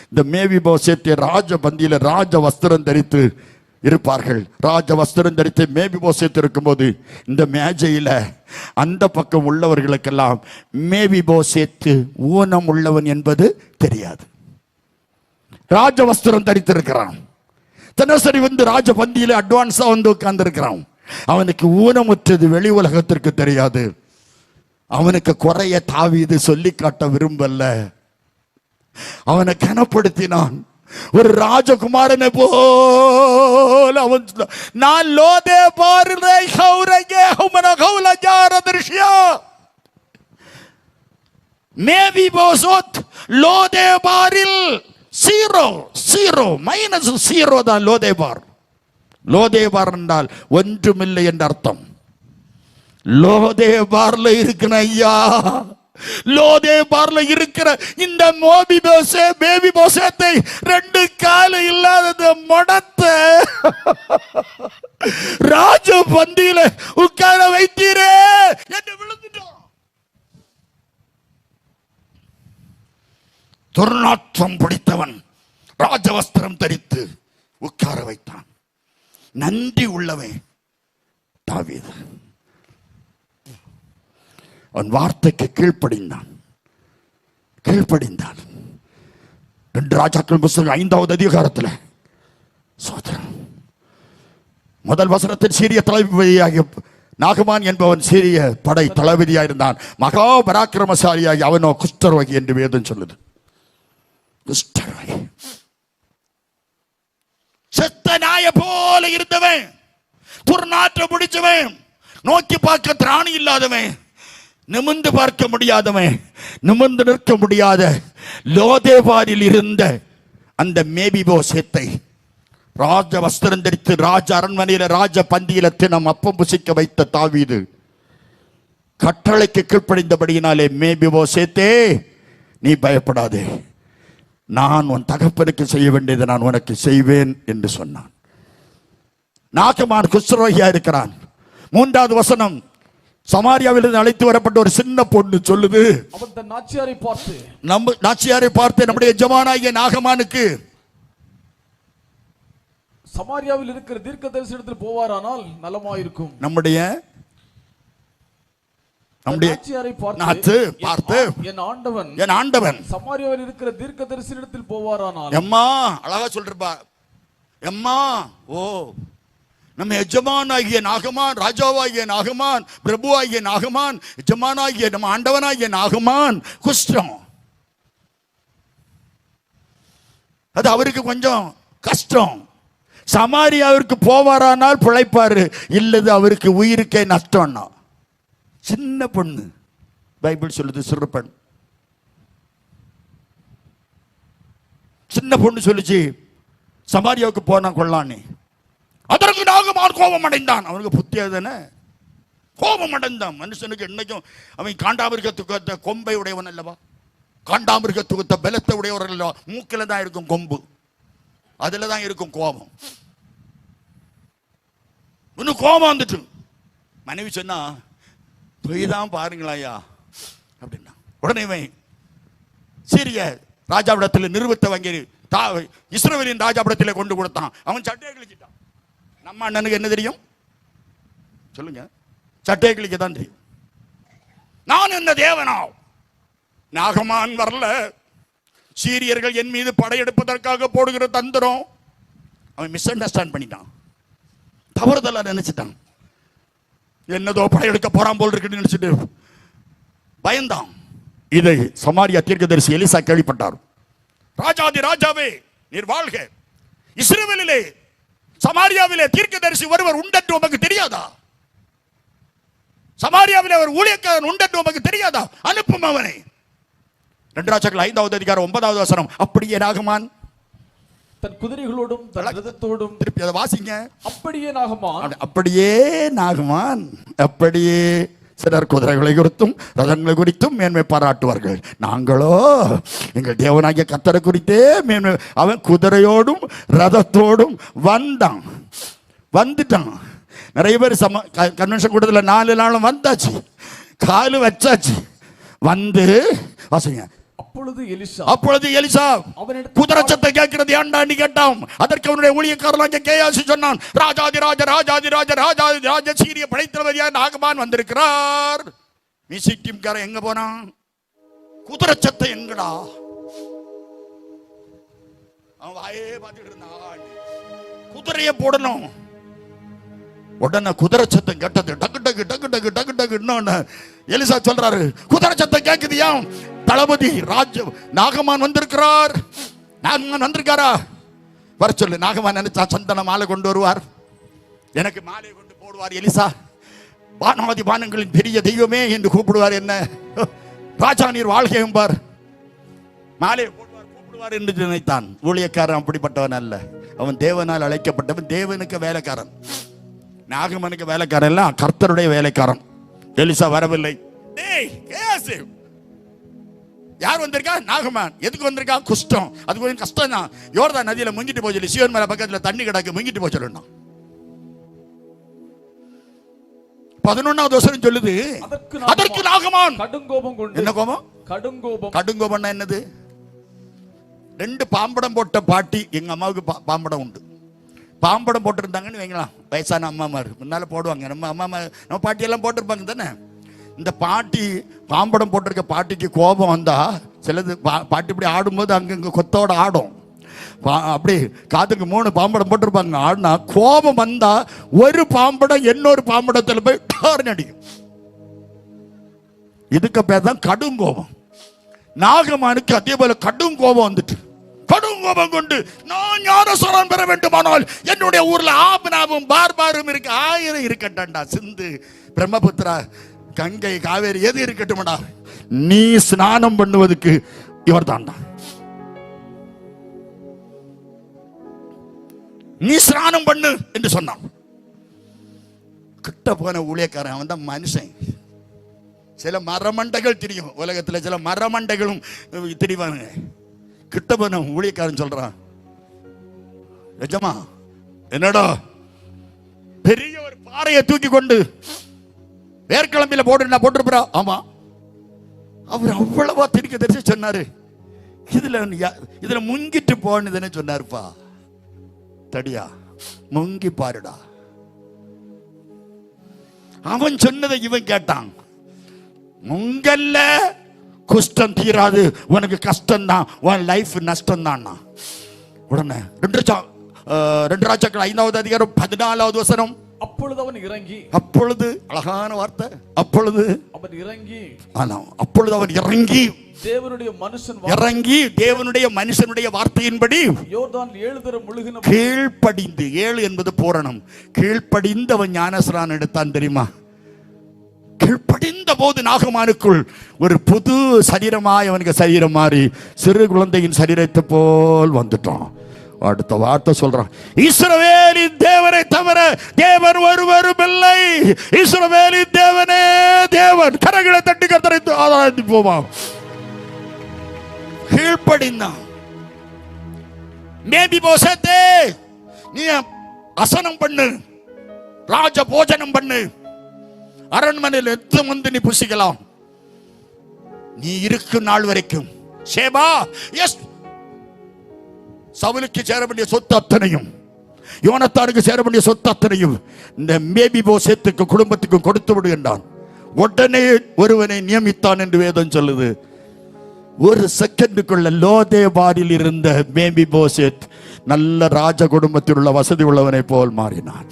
இந்த மேவிபோசேத்தை ராஜ பந்தியில ராஜ வஸ்திரம் தரித்து இருப்பார்கள். ராஜ வஸ்திரம் தரித்து மேவிபோசேத் இருக்கும்போது இந்த மேஜையில அந்த பக்கம் உள்ளவர்களுக்கெல்லாம் மேவிபோசேத் ஊனம் உள்ளவன் என்பது தெரியாது. ராஜ வஸ்திரம் தரித்திருக்கிறான். தினசரி வந்து ராஜ பந்தியில அட்வான்ஸா வந்து உட்கார்ந்து இருக்கிறான். அவனுக்கு ஊனமுற்றது வெளி உலகத்திற்கு தெரியாது. அவனுக்கு குறைய தாவீது சொல்லி காட்ட விரும்பல. அவனை கனப்படுத்தினான். ஒரு ராஜகுமாரனை போல அவன், நான் லோதே பாரிலே ஹௌரகே ஹுமன ஹௌல ஜார திருஷ்யா மேவிபோசேத் லோதே பாரில் 0 -0 தான் லோதேபார். லோதேபார் என்றால் ஒன்றுமில்லை என்ற அர்த்தம். லோதேபார்ல இருக்கிற ஐயா, லோதேபார்ல இருக்கிற இந்த மேவிபோசேத்தை 2 காலு இல்லாத மடத்த ராஜ பந்தியில உட்கார வைத்தீரே என்று விழுந்துட்டோம். துர்நாற்றம் பிடித்தவன் ராஜவஸ்திரம் தரித்து உட்கார வைத்தான். நன்றி உள்ளவன் தாவீது. அவன் வார்த்தைக்கு கீழ்ப்படிந்தான். 2 ராஜாக்கள் புத்தகம் 5வது அதிகாரத்தில் முதல் வசனத்தில் சீரிய தளபதியாகிய நாகமான் என்பவன் சீரிய படை தளபதியாக இருந்தான். மகா பராக்கிரமசாலியாகி அவனோ குஷ்டரோகி என்று வேதம் சொல்லுது. குஷ்டரோகி, செத்த நாய போல இருந்தவன், துர்நாற்றம் பிடிச்சவன், நோக்கி பார்க்க திராணி இல்லாதவன், நிமிர்ந்து பார்க்க முடியாதவன், நிமிர்ந்து நிற்க முடியாத லோதேபாரில் இருந்த அந்த மேவிபோசேத்தை ராஜ வஸ்திரம் தரித்து ராஜ அரண்மனையில ராஜ பந்தியில தினம் அப்பம் புசிக்க வைத்த தாவீது கட்டளைக்கு கீழ்ப்படிந்தபடியினாலே, மேவிபோசேத்தே நீ பயப்படாதே, நான் உன் தகப்பனுக்கு செய்ய வேண்டியதை நான் உனக்கு செய்வேன் என்று சொன்னான். நாகமான் குஷ்டரோகியா இருக்கிறான். 3வது வசனம், சமாரியாவிலிருந்து அழைத்து வரப்பட்ட ஒரு சின்ன பொண்ணு சொல்லுது, அவன் தன் நாச்சியாரை பார்த்து, நாச்சியாரை பார்த்து நம்முடைய எஜமானாகிய நாகமானுக்கு சமாரியாவில் இருக்கிற தீர்க்கதரிசியிடத்தில் போவாரானால் நலமாயிருக்கும். நம்முடைய நாச்சியாரை பார்த்து என் ஆண்டவன் சமாரியாவில் இருக்கிற தீர்க்கதரிசியிடத்தில் போவாரானால், எம்மா அழகா சொல்றப்பா, எம்மா ஓ நம்ம எஜமானாகிய நாகமான், ராஜாவாகிய நாகமான், பிரபுவாகிய நாகமான், எஜமானாகிய நம்ம ஆண்டவனாகிய நாகமான் குஷ்டம். அது அவருக்கு கொஞ்சம் கஷ்டம். சமாரியாவிற்கு போவாரானால் பிழைப்பாரு, இல்லது அவருக்கு உயிருக்கே நஷ்டம்னா. சின்ன பொண்ணு, பைபிள் சொல்லுது சிறு பெண். சின்ன பொண்ணு சொல்லிச்சு சமாரியாவுக்கு போனா கொள்ளான்னு. அதற்கு நாகமான் கோபம் அடைந்தான். அவனுக்கு புத்தியாதானே கோபம் அடைந்தான். மனுஷனுக்கு என்னைக்கும் அவன் காண்டாமிருகத்துக்கு கொம்பை உடையவன் அல்லவா, காண்டாமிருகத்துக்கு பலத்தை உடையவர்கள் அல்லவா. மூக்கில தான் இருக்கும் கொம்பு, அதுல தான் இருக்கும் கோபம். இன்னும் கோபம் வந்துட்டு மனைவி சொன்னா போய் தான் பாருங்களா ஐயா அப்படின்னா. உடனே இவன் சீரிய ராஜாவிடத்தில் நிறுவத்தை வாங்கி இஸ்ரவேலின் ராஜாவிடத்தில் கொண்டு கொடுத்தான். அவன் சட்டையை கிழிச்சிட்டான். நம்ம அண்ணனுக்கு என்ன தெரியும் சொல்லுங்க? சட்டையை கிழிக்க தான் தெரியும். நான் என்ன தேவனா? நாகமான் வரல, சீரியர்கள் என் மீது படையெடுப்பதற்காக போடுகிற தந்திரம். அவன் மிஸ் அண்டர்ஸ்டாண்ட் பண்ணிட்டான், தவறுதலா நினைச்சிட்டான். என்னதோ படையெடுக்க போறான் போல் இருக்குன்னு நினைச்சிட்டு பயந்தான். இதை சமாரியா தீர்க்கதரிசி எலிசா கேள்விப்பட்டார். ராஜாதி ராஜாவே நீர் வாழ்க, இஸ்ரவேலிலே சமாரியாவிலே தீர்க்கதரிசி ஒருவர் உண்டென்று உமக்கு தெரியாதா? சமாரியாவிலே ஒரு ஊழியக்காரன் உண்டென்று உமக்கு தெரியாதா? அனுப்பும் அவனை. 2 ராஜாக்கள் 5வது அதிகாரம் 9வது வசனம். அப்படியே நாகமான் தன் குதிரைகளோடும் தன் ரதத்தோடும், திருப்பி அதை வாசிங்க. அப்படியே நாகமான், அப்படியே நாகமான், அப்படியே சிலர் குதிரைகளை குறித்தும் ரதங்களை குறித்தும் மேன்மை பாராட்டுவார்கள். நாங்களோ எங்கள் தேவனாகிய கர்த்தரை குறித்தே மேன்மை. அவன் குதிரையோடும் ரதத்தோடும் வந்துட்டான். நிறைய பேர் கன்வென்ஷன் கூட்டத்தில் 4 நாளும் வந்தாச்சு, காலு வச்சாச்சு. வந்து வாசிங்க. அப்பொழுது எலிசா குதிரை சத்தம் கேட்கிறது ஏன்டான்னு கேட்டான். அதற்கு அவனுடைய ஊழியக்காரன் கேயாசி சொன்னான், ராஜாதி ராஜ ராஜாதி ராஜ ராஜாதி ராஜ சீரிய படைத்தளபதியா நாகமான் வந்திருக்கிறார். மியூசிக் டீம்காரன் எங்க போனான்? குதிரை சத்தம் எங்கடா? அவன் வாயே பார்த்துட்டு இருந்தான். குதிரையை போடணும். உடனே குதிரை சத்தம் கேட்டது. டக்கு டக்கு டக்கு டக்கு டக்கு டக்கு. இன்னொன்னு எலிசா சொல்றாரு, குதிரை சத்தம் கேட்குதியா? தளபதி நாகமான் வந்திருக்கிறார். நாகமான் வந்திருக்காரா? வர சொல்லு. நாகமான் நினைச்சா சந்தன மாலை கொண்டு வருவார், எனக்கு மாலை கொண்டு போடுவார். எலிசா வானாதி வானங்களின் பெரிய தெய்வமே என்று கூப்பிடுவார். என்ன ராஜா நீர் வாழ்க என்பார், மாலையை போடுவார், கூப்பிடுவார் என்று நினைத்தான். ஊழியக்காரன் அப்படிப்பட்டவன் அல்ல. அவன் தேவனால் அழைக்கப்பட்டவன், தேவனுக்கு வேலைக்காரன். நாகமனுக்கு வேலைக்காரன் இல்ல, கர்த்தருடைய வேலைக்காரன். எலிசா வரவில்லை. யார் வந்திருக்கா? நாகமான். எதுக்கு வந்திருக்கா? குஷ்டம். அது கொஞ்சம் கஷ்டம் தான். யோர்தான் நதியில முங்கிட்டு போய் சொல்லி, சிவன் மலை பக்கத்துல தண்ணி கிடக்கு, முங்கிட்டு போய் சொல்லணும். 11வது வசனம் சொல்லுது, அதற்கு நாகமான் கடுங்கோபம் கொண்டு. என்ன கோபம்? கடுங்கோபம். கடுங்கோபம்னா என்னது? 2 பாம்படம் போட்ட பாட்டி. எங்க அம்மாவுக்கு பாம்படம் உண்டு. பாம்படம் போட்டிருந்தாங்கன்னு வைங்களா, வயசான அம்மாமார் முன்னால போடுவாங்க. நம்ம பாட்டியெல்லாம் போட்டிருப்பாங்க தானே. இந்த பாட்டி பாம்படம் போட்டிருக்க பாட்டிக்கு கோபம் வந்தா, சிலது பாட்டி இப்படி ஆடும்போது அங்கங்க கொத்தோட ஆடும். அப்படி காதுக்கு 3 பாம்படம் போட்டிருப்பாங்க. ஆடினா கோபம் வந்தா ஒரு பாம்படம் இன்னொரு பாம்படத்தில் போய் டார்னு அடிக்கும். இதுக்கு பேர் தான் கடும் கோபம். நாகமானுக்கு அதே போல கடும் கோபம் வந்துட்டு, கடும் கோபம் கொண்டு நான் ஞானஸ்நானம் பெற வேண்டுமானால் என்னுடைய ஊர்ல ஆபனாவும் பார்பாரும் இருக்கு, 1000 இருக்கட்டா. சிந்து, பிரம்மபுத்திரா, கங்கை, காவேரி எது இருக்கட்டும்டா, நீ ஸ்நானம் பண்ணுவதற்கு இவர் தான்டா. நீ ஸ்நானம் பண்ணு என்று சொன்னான். கிட்ட போன ஊழியக்காரன், அவன் தான் மனுஷன். சில மரமண்டைகள் தெரியும் உலகத்துல, சில மரமண்டைகளும் தெரிவானுங்க. கிட்ட போன ஊழியக்காரன் சொல்றான், எஜமா என்னடா பெரிய ஒரு பாறையை தூக்கி கொண்டு வேர்க்கிழமையில போட்டுருப்பா. ஆமா, அவர் அவ்வளவா தீர்க்கதரிசி சொன்னாரு. இதுல முங்கிட்டு போனதுன்னு சொன்னாருப்பா. தடியா முங்கி பாருடா. அவன் சொன்னதை இவன் கேட்டான். முங்கல்ல குஷ்டம் தீராது, உனக்கு கஷ்டம் தான், உன் லைஃப் நஷ்டம் தான். உடனே 2 ராஜாக்கள் 5வது அதிகாரம் 14வது வசனம். அப்பொழுது அவன் இறங்கி, அப்பொழுது அழகான வார்த்தை, அப்பொழுது அவன் இறங்கி, அப்பொழுது அவன் இறங்கி தேவனுடைய மனுஷன் இறங்கி தேவனுடைய மனுஷனுடைய வார்த்தையின்படி யோர்தான் 7 தரம் முழுகின கீழ்ப்படிந்து, 7 என்பது பூரணம், கீழ்ப்படிந்து அவன் ஞானஸ்நானம் எடுத்தான். தெரியுமா? கீழ்ப்படிந்த போது நாகமானுக்குள் ஒரு புது சரீரமாய் அவனுக்கு சரீரம் மாறி சிறு குழந்தையின் சரீரத்தை போல் வந்துட்டான். அடுத்த வார்த்தை சொல்றான், இஸ்ரவேலின் தேவனை தவிர தேவன் ஒருவரும் இல்லை. இஸ்ரவேலின் தேவனே தேவன். கரங்களை தட்டி கர்த்தரை ஆராதிப்போமா. கீழ்ப்படிந்தான். மேபிபோசேத்தே, நீ அசனம் பண்ணு, ராஜ போஜனம் பண்ணு, அரண்மனையில் எத்து வந்து நீ புசிக்கலாம், நீ இருக்கும் நாள் வரைக்கும். சேபா, எஸ், சவுலுக்கு சேர வேண்டிய சொத்து அத்தனையும், யோனத்தானுக்கு சேர வேண்டிய சொத்து அத்தனையும் இந்த மேபிபோசேத்துக்கு குடும்பத்துக்கு கொடுத்து விடு என்றான். உடனே ஒருவனை நியமித்தான் என்று வேதம் சொல்லுது. ஒரு செகண்டுக்குள்ள லோதேபாரில் இருந்த மேபிபோசேத் நல்ல ராஜ குடும்பத்தில் உள்ள வசதி உள்ளவனை போல் மாறினான்.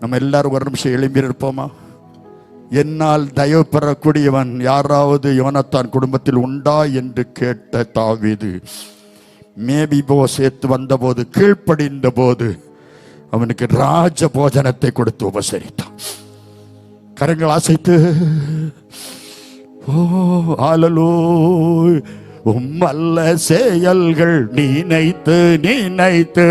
நம்ம எல்லாரும் ஒரு நிமிஷம் எழும்பி இருப்போமா? என்னால் தயவு பெறக்கூடியவன் யாராவது யோனத்தான் குடும்பத்தில் உண்டா என்று கேட்ட தாவீது மேபிபோசேத் வந்தபோது, கீழ்ப்படிந்த போது அவனுக்கு ராஜ போஜனத்தை கொடுத்து உபசரித்தான். கரங்கள் அசைத்து, ஓ ஹல்லேலூயா, உம்மல்ல செயல்கள் நினைத்து நினைத்து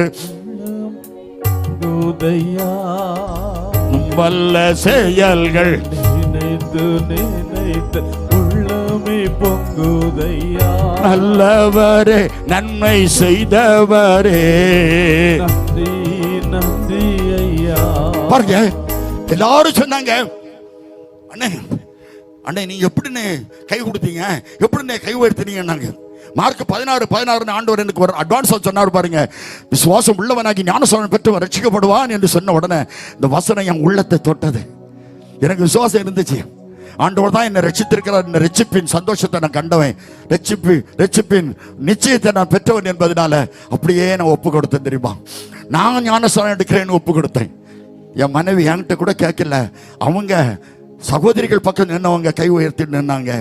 உம்மல்ல செயல்கள் நினைத்து நினைத்து உள்ளமே பொங்குதையா. நல்லவரே, நன்மை செய்தவரே, நன்றி நன்றி ஐயா. பாருங்க, எல்லாரும் சொன்னாங்க, அண்ணே அண்ணே நீ எப்படின்னு கை கொடுத்தீங்க, எப்படின்னு கை உயர்த்தினீங்க. மார்க் 16:16 ஆண்டவர் எனக்கு ஒரு அட்வான்ஸ் சொன்னார் பாருங்க. விசுவாசம் உள்ளவனாகி ஞானஸ்நானம் பெற்றவன் ரட்சிக்கப்படுவான் என்று சொன்ன உடனே இந்த வசனம் என் உள்ளத்தை தொட்டது. எனக்கு விசுவாசம் இருந்துச்சு. ஆண்டவர் தான் என்னை ரட்சித்திருக்கிறார். இந்த ரட்சிப்பின் சந்தோஷத்தை நான் கண்டவன், ரட்சிப்பின் நிச்சயத்தை நான் பெற்றவன் என்பதனால அப்படியே நான் ஒப்பு கொடுத்தேன். தெரியுமா, நான் ஞானஸ்நானம் எடுக்கிறேன்னு ஒப்பு கொடுத்தேன். என் மனைவி என்கிட்ட கூட கேட்கல, அவங்க சகோதரிகள் பக்கம் நின்னவங்க கை உயர்த்தி நின்னாங்க.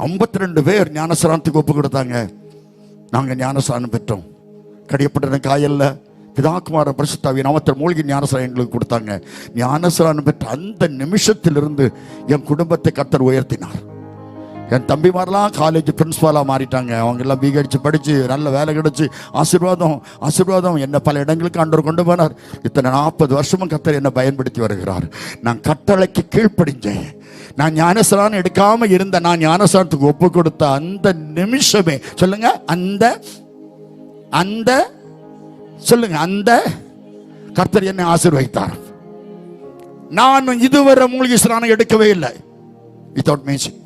52 பேர் ஞானஸ்நானத்துக்கு ஒப்பு கொடுத்தாங்க. நாங்கள் ஞானஸ்நானம் பெற்றோம். கடியப்பட்ட காயல்ல பிதாகுமார பரிசுத்தாவின் நாமத்தில் மூழ்கி ஞானஸ்நானம் எங்களுக்கு கொடுத்தாங்க. ஞானஸ்நானம் பெற்ற அந்த நிமிஷத்திலிருந்து என் குடும்பத்தை கர்த்தர் உயர்த்தினார். என் தம்பிமாரெலாம் காலேஜ் பிரின்ஸ்பாலாக மாறிட்டாங்க. அவங்க எல்லாம் பிகடிச்சு படித்து நல்ல வேலை கிடைச்சி ஆசீர்வாதம் என்னை பல இடங்களுக்கு ஆண்டவர் கொண்டு போனார். இத்தனை 40 வருஷமும் கர்த்தர் என்னை பயன்படுத்தி வருகிறார். நான் கட்டளைக்கு கீழ்ப்படிஞ்சேன். நான் ஞானஸ்நானம் எடுக்காம இருந்த, நான் ஞானஸ்நானத்துக்கு ஒப்பு கொடுத்த அந்த நிமிஷமே, சொல்லுங்க, அந்த சொல்லுங்க, அந்த கர்த்தர் என்னை ஆசீர்வதித்தார். நான் இதுவரை மூலிகை ஸ்நானம் எடுக்கவே இல்லை. வித்தவுட் மேஜிக்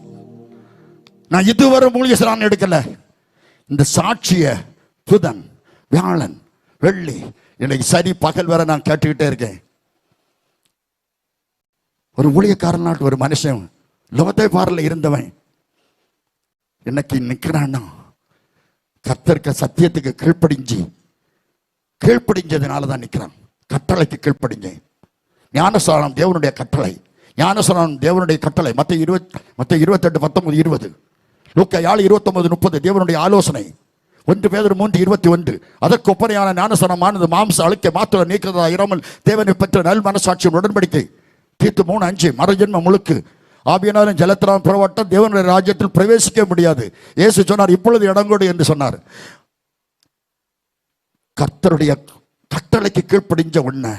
நான் இதுவரை மூலிகை ஸ்நானம் எடுக்கல. இந்த சாட்சிய புதன், வியாழன், வெள்ளி, இன்னைக்கு சரி பகல் வரை நான் கேட்டுக்கிட்டே இருக்கேன். ஒரு ஊழியக்காரனாட்டு ஒரு மனுஷன் லோதேபாரில் இருந்தவன் இன்னைக்கு நிற்கிறான்னா கர்த்தருக்கு சத்தியத்துக்கு கீழ்ப்படிஞ்சதுனால தான் நிற்கிறான். கட்டளைக்கு கீழ்ப்படிஞ்சேன். ஞானஸ்நானம் தேவனுடைய கட்டளை. ஞானஸ்நானம் தேவனுடைய கட்டளை. மத்தேயு 28:19-20, லூக்கா 7:29-30 தேவனுடைய ஆலோசனை. 1 பேதுரு 3:21 அதற்கு ஒப்பனையான ஞானஸ்நானமானது மாம்ச அழுக்கை மாத்திரம் நீக்கிறதா இராமல் தேவனை பெற்ற நல் மனசாட்சியின் உடன்படிக்கை. தீத்து 3:5 மறுஜென்ம முழுக்கு ஆவியானவரின் ஜலத்தினால் புறப்பட்டால் தேவனுடைய ராஜ்யத்தில் பிரவேசிக்க முடியாது. இயேசு சொன்னார், இப்பொழுது இடங்கொடு என்று சொன்னார். கர்த்தருடைய கட்டளைக்கு கீழ்ப்படிஞ்ச உடனே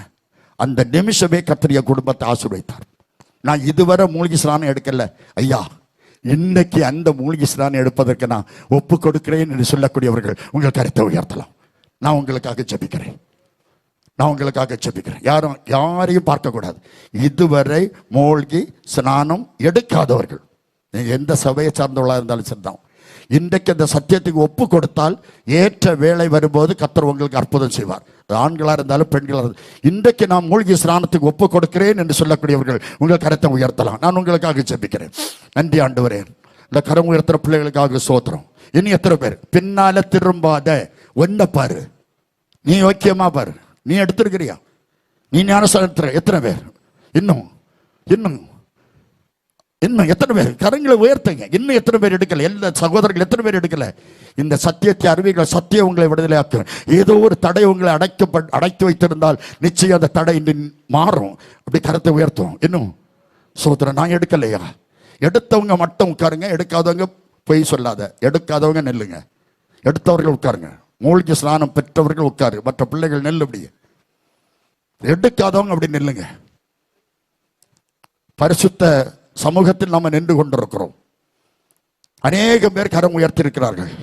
அந்த நிமிஷமே கர்த்தருடைய குடும்பத்தை ஆசீர்வதித்தார். நான் இதுவரை மூலிகை ஸ்நானம் எடுக்கல ஐயா, இன்னைக்கு அந்த மூலிகை ஸ்நானம் எடுப்பதற்கு நான் ஒப்பு கொடுக்கிறேன் என்று சொல்லக்கூடியவர்கள் உங்கள் கருத்தை உயர்த்தலாம். நான் உங்களுக்காக ஜெபிக்கிறேன். யாரையும் பார்க்கக்கூடாது. இதுவரை மூழ்கி ஸ்நானம் எடுக்காதவர்கள், நீங்கள் எந்த சபையை சார்ந்தவர்களாக இருந்தாலும் சரிதான், இன்றைக்கு அந்த சத்தியத்துக்கு ஒப்பு கொடுத்தால் ஏற்ற வேலை வரும்போது கர்த்தர் உங்களுக்கு அற்புதம் செய்வார். ஆண்களாக இருந்தாலும் பெண்களாக இருந்தாலும் இன்றைக்கு நான் மூழ்கி ஸ்நானத்துக்கு ஒப்பு கொடுக்கிறேன் என்று சொல்லக்கூடியவர்கள் உங்கள் கரத்தை உயர்த்தலாம். நான் உங்களுக்காக ஜெபிக்கிறேன். நன்றி ஆண்டவரே, இந்த கரம் உயர்த்துற பிள்ளைகளுக்காக ஸ்தோத்திரம். இனி எத்தனை பேர் பின்னால திரும்பாத ஒன்ன பாரு, நீ ஓகேமா பாரு, நீ எடுத்திருக்கிறியா, நீ ஞானஸ்நானம் எத்தனை பேர் இன்னும் எத்தனை பேர் கரங்களை உயர்த்துங்க. இன்னும் எத்தனை பேர் எடுக்கல? எல்லா சகோதரர்கள் எத்தனை பேர் எடுக்கல? இந்த சத்தியத்தை அறிவிகள், சத்தியம் உங்களை விடுதலை ஆக்கும். ஏதோ ஒரு தடை உங்களை அடைத்து வைத்திருந்தால் நிச்சயம் அந்த தடை இன்று மாறும். அப்படி கரத்தை உயர்த்தும். இன்னும் சோதரன் நான் எடுக்கலையா? எடுத்தவங்க மட்டும் உட்காருங்க, எடுக்காதவங்க பொய் சொல்லாத. எடுக்காதவங்க நெல்லுங்க, எடுத்தவர்கள் உட்காருங்க. மூழ்கி ஸ்நானம் பெற்றவர்கள் உட்காரு, மற்ற பிள்ளைகள் நெல். அப்படி எடுக்காதவங்க அப்படி நெல்லுங்க. பரிசுத்த சமூகத்தில் நம்ம நின்று கொண்டிருக்கிறோம். அநேக பேர் கரம் உயர்த்திருக்கிறார்கள்.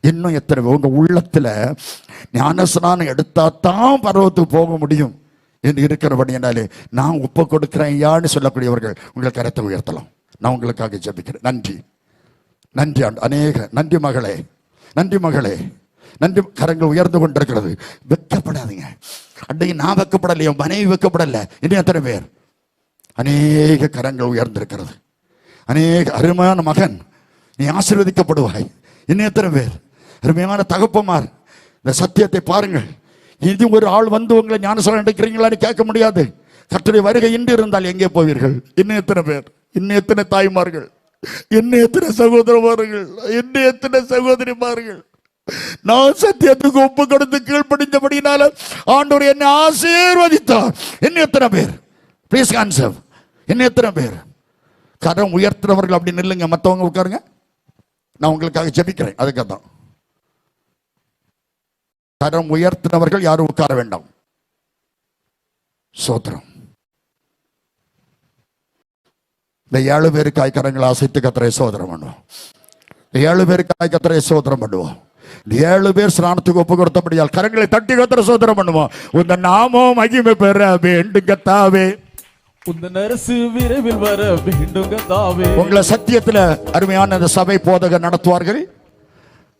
இன்னும் எத்தனை உங்க உள்ளத்துல ஞானஸ்நானம் எடுத்தாத்தான் பருவத்துக்கு போக முடியும் என்று இருக்கிறபடியாலே நான் ஒப்பு கொடுக்கிறேன் ஐயான்னு சொல்லக்கூடியவர்கள் உங்கள் கரத்தை உயர்த்தலாம். நான் உங்களுக்காக ஜெபிக்கிறேன். நன்றி, நன்றி அநேக நன்றி மகளே, நன்றி மகளே, நன்றி. கரங்கள் உயர்ந்து கொண்டிருக்கிறது. வெக்கப்படாதீங்க. அன்றைக்கு நான் வெக்கப்படலையோ, மனைவி வெக்கப்படல. இன்னும் எத்தனை பேர்? அநேக கரங்கள் உயர்ந்திருக்கிறது. அநேக அருமையான மகன், நீ ஆசீர்வதிக்கப்படுவாய். இன்னும் எத்தனை பேர்? அருமையான தகப்பமார், இந்த சத்தியத்தை பாருங்கள். இது ஒரு ஆள் வந்து உங்களை ஞானஸ்நானம் எடுக்கிறீங்களான்னு கேட்க முடியாது. கர்த்தருடைய வருகை இன்று இருந்தால் எங்கே போவீர்கள்? இன்னும் எத்தனை பேர்? இன்னும் எத்தனை தாய்மார்கள்? இன்னும் எத்தனை சகோதரமார்கள்? இன்னும் எத்தனை சகோதரிமார்கள்? நான் சத்தியத்துக்கு ஒப்பு கொடுத்து கீழ்ப்படிந்தபடினால ஆண்டவர் என்னை ஆசீர்வதித்தார். இன்னும் எத்தனை பேர்? Please answer. இன்னும் எத்தனை பேர்? கரம் உயர்த்துறவர்கள் அப்படி நில்லுங்க, மற்றவங்க உட்காருங்க. நான் உங்களுக்காக ஜெபிக்கிறேன். அதுக்காக தான் கரம் உயர்த்தினவர்கள் யாரும் உட்கார வேண்டாம். சோத்திரம். இந்த 7 பேருக்காய் கரங்களை அசைத்து கர்த்தரை சோதரம் பண்ணுவோம். இந்த 7 பேருக்காய் கர்த்தரை சோதரம் பண்ணுவோம். 7 பேர் ஸ்நானத்துக்கு ஒப்பு கொடுத்தபடியால் கரங்களை தட்டி கர்த்தரை சோதரம் பண்ணுவோம். உந்த நாமம் மகிமை பெற வேண்டும் கர்த்தாவே. உந்தன் அரசு விரைவில் வர வேண்டும் கர்த்தாவே. உங்களை சத்தியத்தில் அருமையான இந்த சபை போதகர் நடத்துவார்கள்.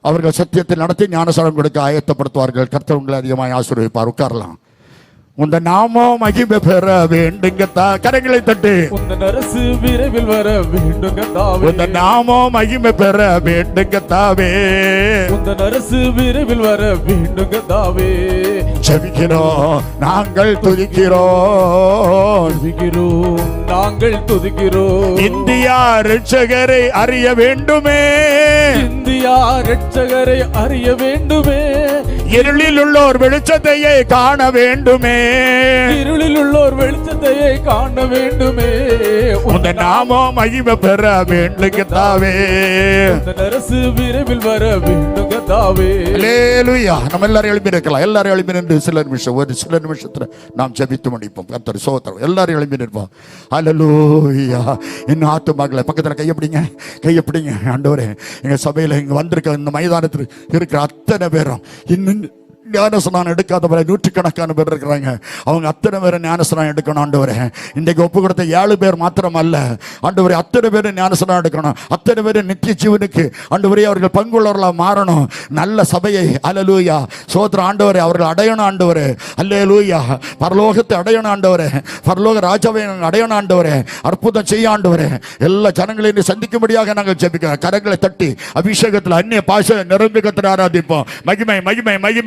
அவர்கள் சத்தியத்தில் நடத்தி ஞானஸ்நானம் கொடுக்க ஆயத்தப்படுத்துவார்கள். கர்த்தர் உங்களை அதிகமாக ஆசீர்வதிப்பார். உட்காரலாம். உந்த நாமம் மகிமை பெற வேண்டும் கரங்களை தட்டு. உந்தன் அரசு விரைவில் வர வேண்டும் கர்த்தாவே. உந்த நாமம் மகிமை பெற வேண்டும் கர்த்தாவே. உந்தன் அரசு விரைவில் வர வேண்டும் கர்த்தாவே. ஜெபிக்கிறோம், நாங்கள் துதிக்கிறோம், துதிக்கிறோம், நாங்கள் துதிக்கிறோம். இந்தியா இரட்சகரை அறிய வேண்டுமே, இந்தியா இரட்சகரை அறிய வேண்டுமே. இருளில் உள்ளோர் வெளிச்சத்தையே காண வேண்டுமே, இருளில் உள்ளோர் வெளிச்சத்தையே காண வேண்டுமே. உந்த நாமம் மகிமை பெற வேண்டும் கர்த்தாவே. உந்தன் அரசு விரைவில் வர வேண்டும் கர்த்தாவே. அல்லேலூயா. நம்ம எல்லாரும் எழுப்பி இருக்கலாம். எல்லாரும் எழுப்பி நின்று சில நிமிஷம், ஒரு சில நிமிஷத்துல நாம் ஜெபித்து முடிப்போம். கர்த்தர் சோத்திரம். எல்லாரும் எழுப்பி நிற்போம். அல்லேலூயா. இன்னும் ஆத்துமாக்களை பக்கத்துல கையப்பிடிங்க, கையப்பிடிங்க. ஆண்டவரே, எங்க சபையில இங்க வந்திருக்க இந்த மைதானத்தில் இருக்கிற அத்தனை பேரும் இன்னும் ஞானஸ்நானம் எடுக்காதவரை நூற்றுக்கணக்கான பேர் இருக்கிறாங்க. அவங்க அத்தனை பேரை ஞானஸ்நானம் எடுக்கணும். ஆண்டவரே, இன்றைக்கு ஒப்பு கொடுத்த 7 பேர் மாத்திரம் அல்ல ஆண்டவரே, அத்தனை பேர் ஞானஸ்நானம் எடுக்கணும். அத்தனை பேர் நித்திய ஜீவனுக்கு ஆண்டவரே அவர்கள் பங்குள்ளவர்களாக மாறணும். நல்ல சபையை அல்லேலூயா சோத்திரம் ஆண்டவரே அவர்கள் அடையணும். ஆண்டவரே அல்லேலூயா. பரலோகத்தை அடையணும். ஆண்டவரே பரலோக ராஜாவை அடையணும். ஆண்டவரே அற்புதம் செய்ய ஆண்டவரே. எல்லா ஜனங்களையும் சந்திக்கும்படியாக நாங்கள் ஜெபிக்கிறோம். கரங்களை தட்டி அபிஷேகத்தில் அந்நிய பாஷை நிரம்பி கர்த்தரை ஆராதிப்போம். மகிமை மகிமை மகிமை.